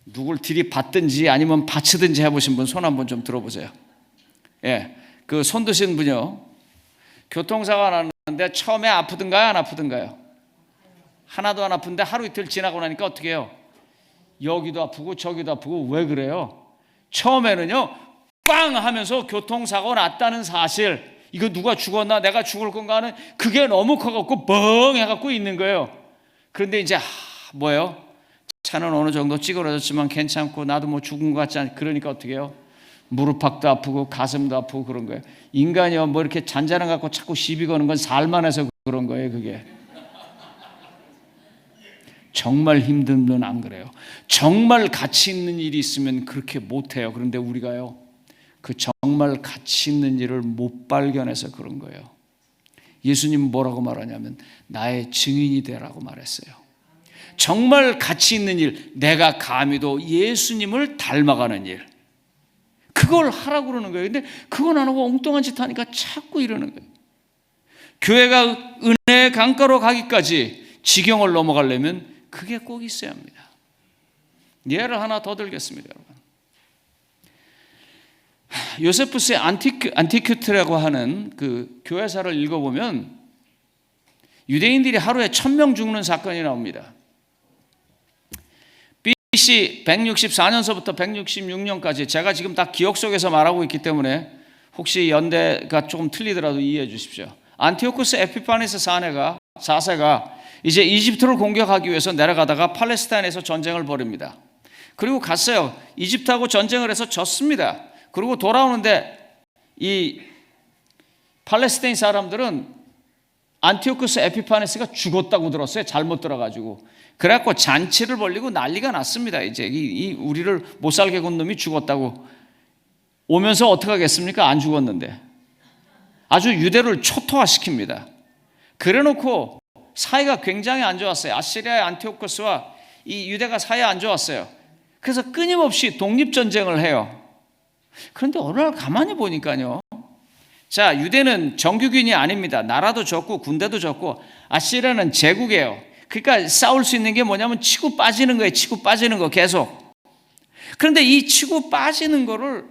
누굴 들이받든지 아니면 받치든지 해보신 분 손 한번 좀 들어보세요. 예, 그 손 드신 분요, 교통사고가 났는데 처음에 아프든가요, 안 아프든가요? 하나도 안 아픈데 하루 이틀 지나고 나니까 어떻게 해요? 여기도 아프고 저기도 아프고. 왜 그래요? 처음에는요, 빵 하면서 교통사고 났다는 사실, 이거 누가 죽었나, 내가 죽을 건가 하는 그게 너무 커갖고 뻥 해갖고 있는 거예요. 그런데 이제 뭐예요? 차는 어느 정도 찌그러졌지만 괜찮고 나도 뭐 죽은 것 같지 않. 그러니까 어떻게 해요? 무릎팍도 아프고 가슴도 아프고 그런 거예요. 인간이요, 뭐 이렇게 잔잔한 갖고 자꾸 시비 거는 건 살만해서 그런 거예요. 그게 정말 힘든 분 안 그래요. 정말 가치 있는 일이 있으면 그렇게 못해요. 그런데 우리가요, 그 정말 가치 있는 일을 못 발견해서 그런 거예요. 예수님은 뭐라고 말하냐면 나의 증인이 되라고 말했어요. 정말 가치 있는 일, 내가 감히도 예수님을 닮아가는 일, 그걸 하라고 그러는 거예요. 근데 그건 안 하고 엉뚱한 짓 하니까 자꾸 이러는 거예요. 교회가 은혜의 강가로 가기까지 지경을 넘어가려면 그게 꼭 있어야 합니다. 예를 하나 더 들겠습니다, 여러분. 요세푸스의 안티큐트라고 하는 그 교회사를 읽어보면 유대인들이 하루에 1000명 죽는 사건이 나옵니다. BC 164년서부터 166년까지, 제가 지금 다 기억 속에서 말하고 있기 때문에 혹시 연대가 조금 틀리더라도 이해해 주십시오. 안티오쿠스 에피파네스 4세가 이제 이집트를 공격하기 위해서 내려가다가 팔레스타인에서 전쟁을 벌입니다. 그리고 갔어요. 이집트하고 전쟁을 해서 졌습니다. 그리고 돌아오는데 이 팔레스타인 사람들은 안티오쿠스 에피파네스가 죽었다고 들었어요. 잘못 들어가지고. 그래갖고 잔치를 벌리고 난리가 났습니다. 이제 이 우리를 못 살게 군 놈이 죽었다고. 오면서 어떻게 하겠습니까? 안 죽었는데. 아주 유대를 초토화시킵니다. 그래놓고 사이가 굉장히 안 좋았어요. 아시리아의 안티오쿠스와 이 유대가 사이가 안 좋았어요. 그래서 끊임없이 독립전쟁을 해요. 그런데 어느 날 가만히 보니까요. 자, 유대는 정규군이 아닙니다. 나라도 적고 군대도 적고 아시리아는 제국이에요. 그러니까 싸울 수 있는 게 뭐냐면 치고 빠지는 거예요. 치고 빠지는 거 계속. 그런데 이 치고 빠지는 거를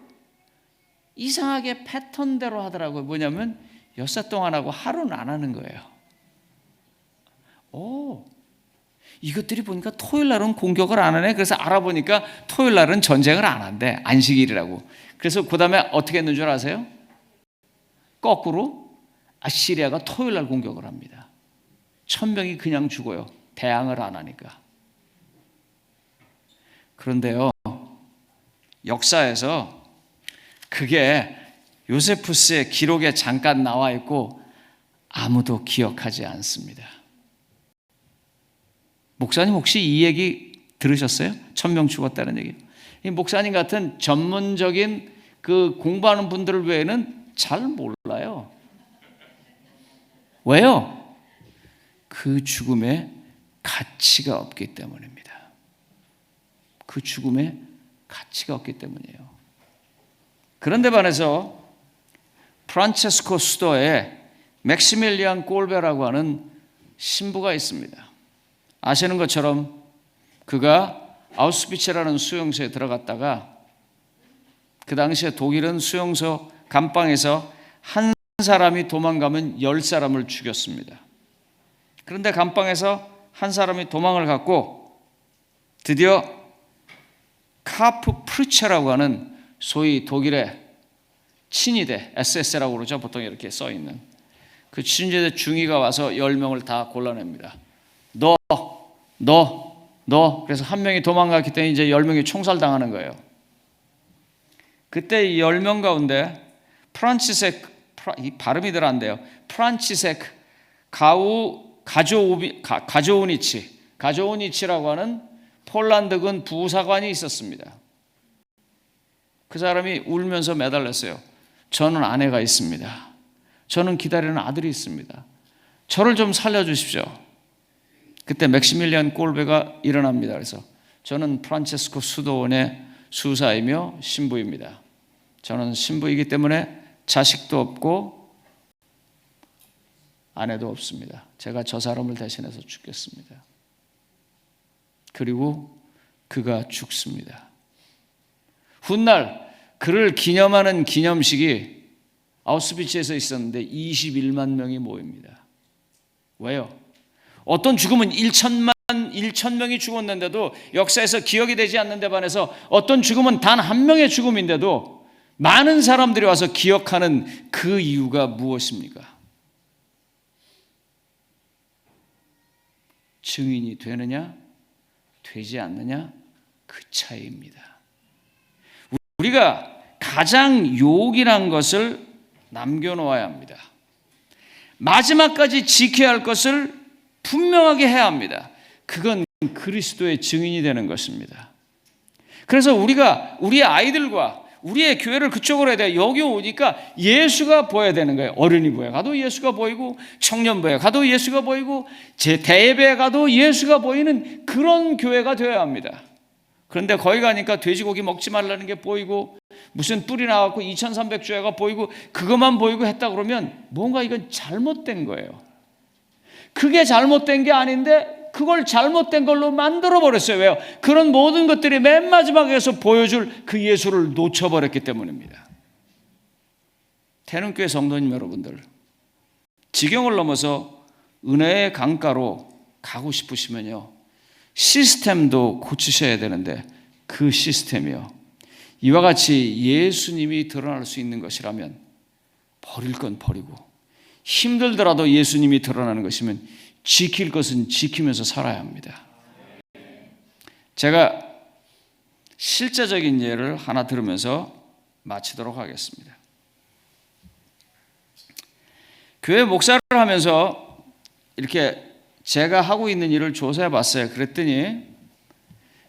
이상하게 패턴대로 하더라고요. 뭐냐면 엿새 동안 하고 하루는 안 하는 거예요. 오, 이것들이 보니까 토요일 날은 공격을 안 하네. 그래서 알아보니까 토요일 날은 전쟁을 안 한대. 안식일이라고. 그래서 그 다음에 어떻게 했는 줄 아세요? 거꾸로 아시리아가 토요일 날 공격을 합니다. 1000명이 그냥 죽어요. 대항을 안 하니까. 그런데요, 역사에서 그게 요세푸스의 기록에 잠깐 나와 있고 아무도 기억하지 않습니다. 목사님 혹시 이 얘기 들으셨어요? 1000명 죽었다는 얘기. 이 목사님 같은 전문적인 그 공부하는 분들 외에는 잘 몰라요. 왜요? 그 죽음에 가치가 없기 때문입니다. 그 죽음에 가치가 없기 때문이에요. 그런데 반해서 프란체스코 수도에 맥시밀리안 꼴베라고 하는 신부가 있습니다. 아시는 것처럼 그가 아우슈비츠라는 수용소에 들어갔다가 그 당시에 독일은 수용소 감방에서 한 사람이 도망가면 10사람을 죽였습니다. 그런데 감방에서 한 사람이 도망을 갔고 드디어 카프 프리체라고 하는 소위 독일의 친위대, SS라고 그러죠. 보통 이렇게 써있는 그 친위대 중위가 와서 10명을 다 골라냅니다. 너. 그래서 한 명이 도망갔기 때문에 이제 10명이 총살당하는 거예요. 그때 이 10명 가운데 이 발음이 잘 안 돼요. 프란치색 가조우니치라고 하는 폴란드군 부사관이 있었습니다. 그 사람이 울면서 매달렸어요. 저는 아내가 있습니다. 저는 기다리는 아들이 있습니다. 저를 좀 살려주십시오. 그때 맥시밀리안 꼴베가 일어납니다. 그래서 저는 프란체스코 수도원의 수사이며 신부입니다. 저는 신부이기 때문에 자식도 없고 아내도 없습니다. 제가 저 사람을 대신해서 죽겠습니다. 그리고 그가 죽습니다. 훗날 그를 기념하는 기념식이 아우슈비츠에서 있었는데 21만 명이 모입니다. 왜요? 어떤 죽음은 1,000명이 죽었는데도 역사에서 기억이 되지 않는 데 반해서 어떤 죽음은 단 한 명의 죽음인데도 많은 사람들이 와서 기억하는 그 이유가 무엇입니까? 증인이 되느냐, 되지 않느냐, 그 차이입니다. 우리가 가장 유혹이란 것을 남겨놓아야 합니다. 마지막까지 지켜야 할 것을 분명하게 해야 합니다. 그건 그리스도의 증인이 되는 것입니다. 그래서 우리가 우리의 아이들과 우리의 교회를 그쪽으로 해야 돼요. 여기 오니까 예수가 보여야 되는 거예요. 어린이부에 가도 예수가 보이고 청년부에 가도 예수가 보이고 제 대예배에 가도 예수가 보이는 그런 교회가 되어야 합니다. 그런데 거기 가니까 돼지고기 먹지 말라는 게 보이고 무슨 뿔이 나왔고 2300주야가 보이고 그것만 보이고 했다 그러면 뭔가 이건 잘못된 거예요. 그게 잘못된 게 아닌데 그걸 잘못된 걸로 만들어버렸어요. 왜요? 그런 모든 것들이 맨 마지막에서 보여줄 그 예수를 놓쳐버렸기 때문입니다. 태릉교회 성도님 여러분들, 지경을 넘어서 은혜의 강가로 가고 싶으시면요, 시스템도 고치셔야 되는데 그 시스템이요, 이와 같이 예수님이 드러날 수 있는 것이라면 버릴 건 버리고 힘들더라도 예수님이 드러나는 것이면 지킬 것은 지키면서 살아야 합니다. 제가 실제적인 예를 하나 들으면서 마치도록 하겠습니다. 교회 목사를 하면서 이렇게 제가 하고 있는 일을 조사해 봤어요. 그랬더니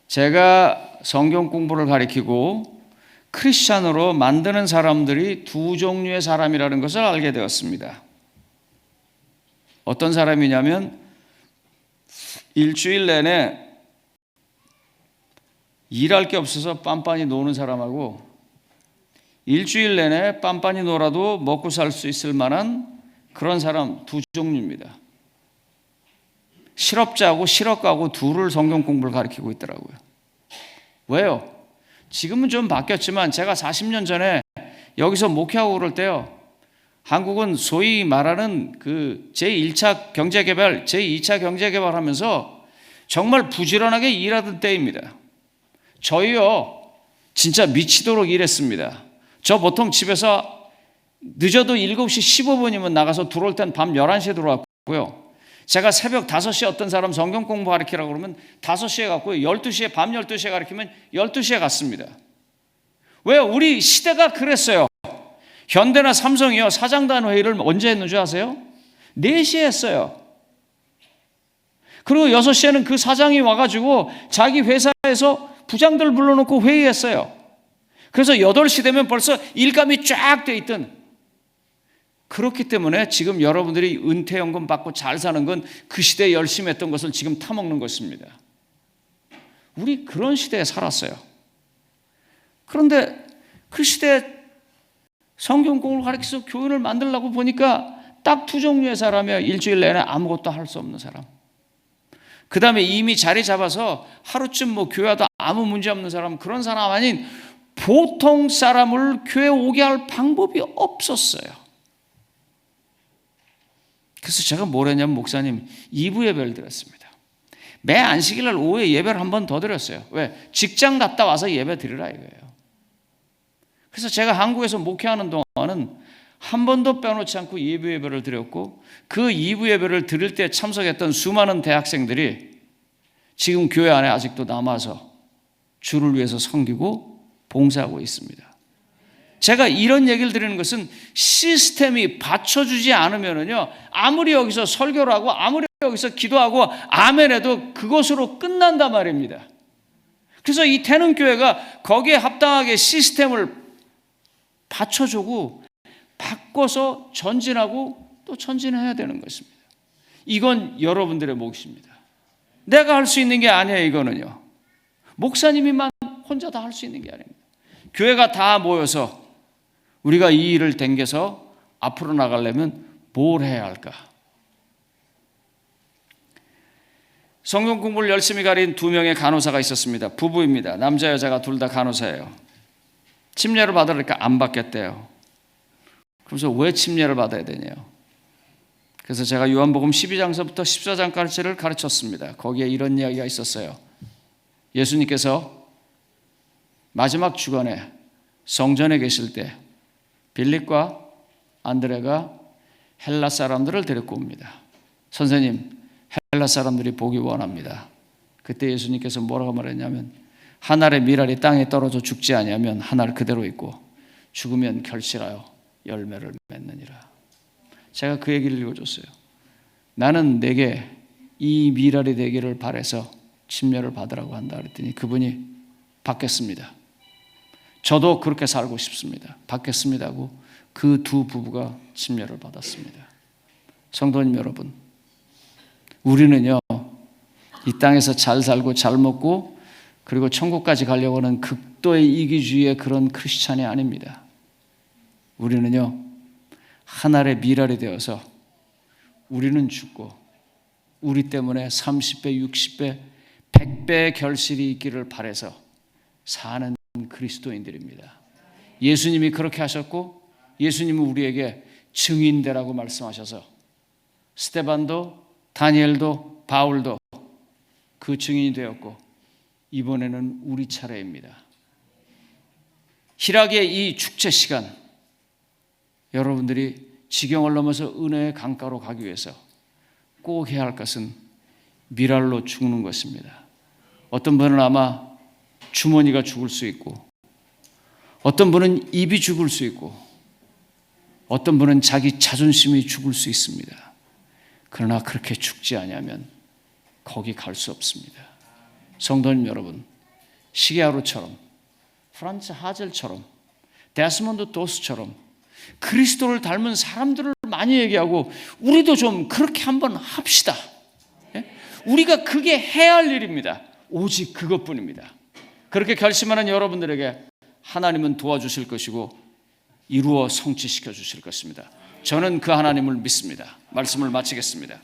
제가 성경 공부를 가리키고 크리스찬으로 만드는 사람들이 두 종류의 사람이라는 것을 알게 되었습니다. 어떤 사람이냐면 일주일 내내 일할 게 없어서 빤빤히 노는 사람하고 일주일 내내 빤빤히 놀아도 먹고 살 수 있을 만한 그런 사람 두 종류입니다. 실업자하고 실업가하고 둘을 성경 공부를 가르치고 있더라고요. 왜요? 지금은 좀 바뀌었지만 제가 40년 전에 여기서 목회하고 그럴 때요. 한국은 소위 말하는 그 제1차 경제개발, 제2차 경제개발 하면서 정말 부지런하게 일하던 때입니다. 저희요, 진짜 미치도록 일했습니다. 저 보통 집에서 늦어도 7시 15분이면 나가서 들어올 땐 밤 11시에 들어왔고요. 제가 새벽 5시에 어떤 사람 성경 공부 가르치라고 그러면 5시에 갔고요. 12시에, 밤 12시에 가르치면 12시에 갔습니다. 왜요? 우리 시대가 그랬어요. 현대나 삼성이요, 사장단 회의를 언제 했는 줄 아세요? 4시에 했어요. 그리고 6시에는 그 사장이 와가지고 자기 회사에서 부장들 불러놓고 회의했어요. 그래서 8시 되면 벌써 일감이 쫙 돼 있던. 그렇기 때문에 지금 여러분들이 은퇴연금 받고 잘 사는 건 그 시대에 열심히 했던 것을 지금 타먹는 것입니다. 우리 그런 시대에 살았어요. 그런데 그 시대에 성경 공부를 가르쳐서 교회를 만들려고 보니까 딱 두 종류의 사람이에요. 일주일 내내 아무것도 할 수 없는 사람. 그 다음에 이미 자리 잡아서 하루쯤 뭐 교회도 아무 문제 없는 사람, 그런 사람 아닌 보통 사람을 교회 오게 할 방법이 없었어요. 그래서 제가 뭘 했냐면 목사님 2부 예배를 드렸습니다. 매 안식일날 오후에 예배를 한 번 더 드렸어요. 왜? 직장 갔다 와서 예배 드리라 이거예요. 그래서 제가 한국에서 목회하는 동안은 한 번도 빼놓지 않고 2부 예배를 드렸고 그 2부 예배를 드릴 때 참석했던 수많은 대학생들이 지금 교회 안에 아직도 남아서 주를 위해서 섬기고 봉사하고 있습니다. 제가 이런 얘기를 드리는 것은 시스템이 받쳐주지 않으면요, 아무리 여기서 설교를 하고 아무리 여기서 기도하고 아멘해도 그것으로 끝난단 말입니다. 그래서 이 태능교회가 거기에 합당하게 시스템을 받쳐주고 바꿔서 전진하고 또 전진해야 되는 것입니다. 이건 여러분들의 몫입니다. 내가 할 수 있는 게 아니에요. 이거는요, 목사님이만 혼자 다 할 수 있는 게 아닙니다. 교회가 다 모여서 우리가 이 일을 당겨서 앞으로 나가려면 뭘 해야 할까? 성경 공부를 열심히 가린 2명의 간호사가 있었습니다. 부부입니다. 남자 여자가 둘 다 간호사예요. 침례를 받으니까 안 받겠대요. 그래서 왜 침례를 받아야 되냐요? 그래서 제가 요한복음 12장서부터 14장까지를 가르쳤습니다. 거기에 이런 이야기가 있었어요. 예수님께서 마지막 주간에 성전에 계실 때 빌립과 안드레가 헬라 사람들을 데리고 옵니다. 선생님, 헬라 사람들이 보기 원합니다. 그때 예수님께서 뭐라고 말했냐면 한 알의 밀알이 땅에 떨어져 죽지 아니하면 한 알 그대로 있고 죽으면 결실하여 열매를 맺느니라. 제가 그 얘기를 읽어줬어요. 나는 내게 이 밀알이 되기를 바라서 침례를 받으라고 한다 그랬더니 그분이 받겠습니다. 저도 그렇게 살고 싶습니다. 받겠습니다 하고 그 두 부부가 침례를 받았습니다. 성도님 여러분, 우리는요, 이 땅에서 잘 살고 잘 먹고 그리고 천국까지 가려고 하는 극도의 이기주의의 그런 크리스찬이 아닙니다. 우리는요, 하나의 밀알이 되어서 우리는 죽고 우리 때문에 30배, 60배, 100배의 결실이 있기를 바라서 사는 그리스도인들입니다. 예수님이 그렇게 하셨고 예수님은 우리에게 증인되라고 말씀하셔서 스데반도, 다니엘도, 바울도 그 증인이 되었고 이번에는 우리 차례입니다. 희락의 이 축제 시간, 여러분들이 지경을 넘어서 은혜의 강가로 가기 위해서 꼭 해야 할 것은 밀알로 죽는 것입니다. 어떤 분은 아마 주머니가 죽을 수 있고, 어떤 분은 입이 죽을 수 있고, 어떤 분은 자기 자존심이 죽을 수 있습니다. 그러나 그렇게 죽지 않으면 거기 갈 수 없습니다. 성도님 여러분, 시게하루처럼, 프란츠 하젤처럼, 데스몬드 도스처럼 그리스도를 닮은 사람들을 많이 얘기하고, 우리도 좀 그렇게 한번 합시다. 우리가 그게 해야 할 일입니다. 오직 그것뿐입니다. 그렇게 결심하는 여러분들에게 하나님은 도와주실 것이고 이루어 성취시켜 주실 것입니다. 저는 그 하나님을 믿습니다. 말씀을 마치겠습니다.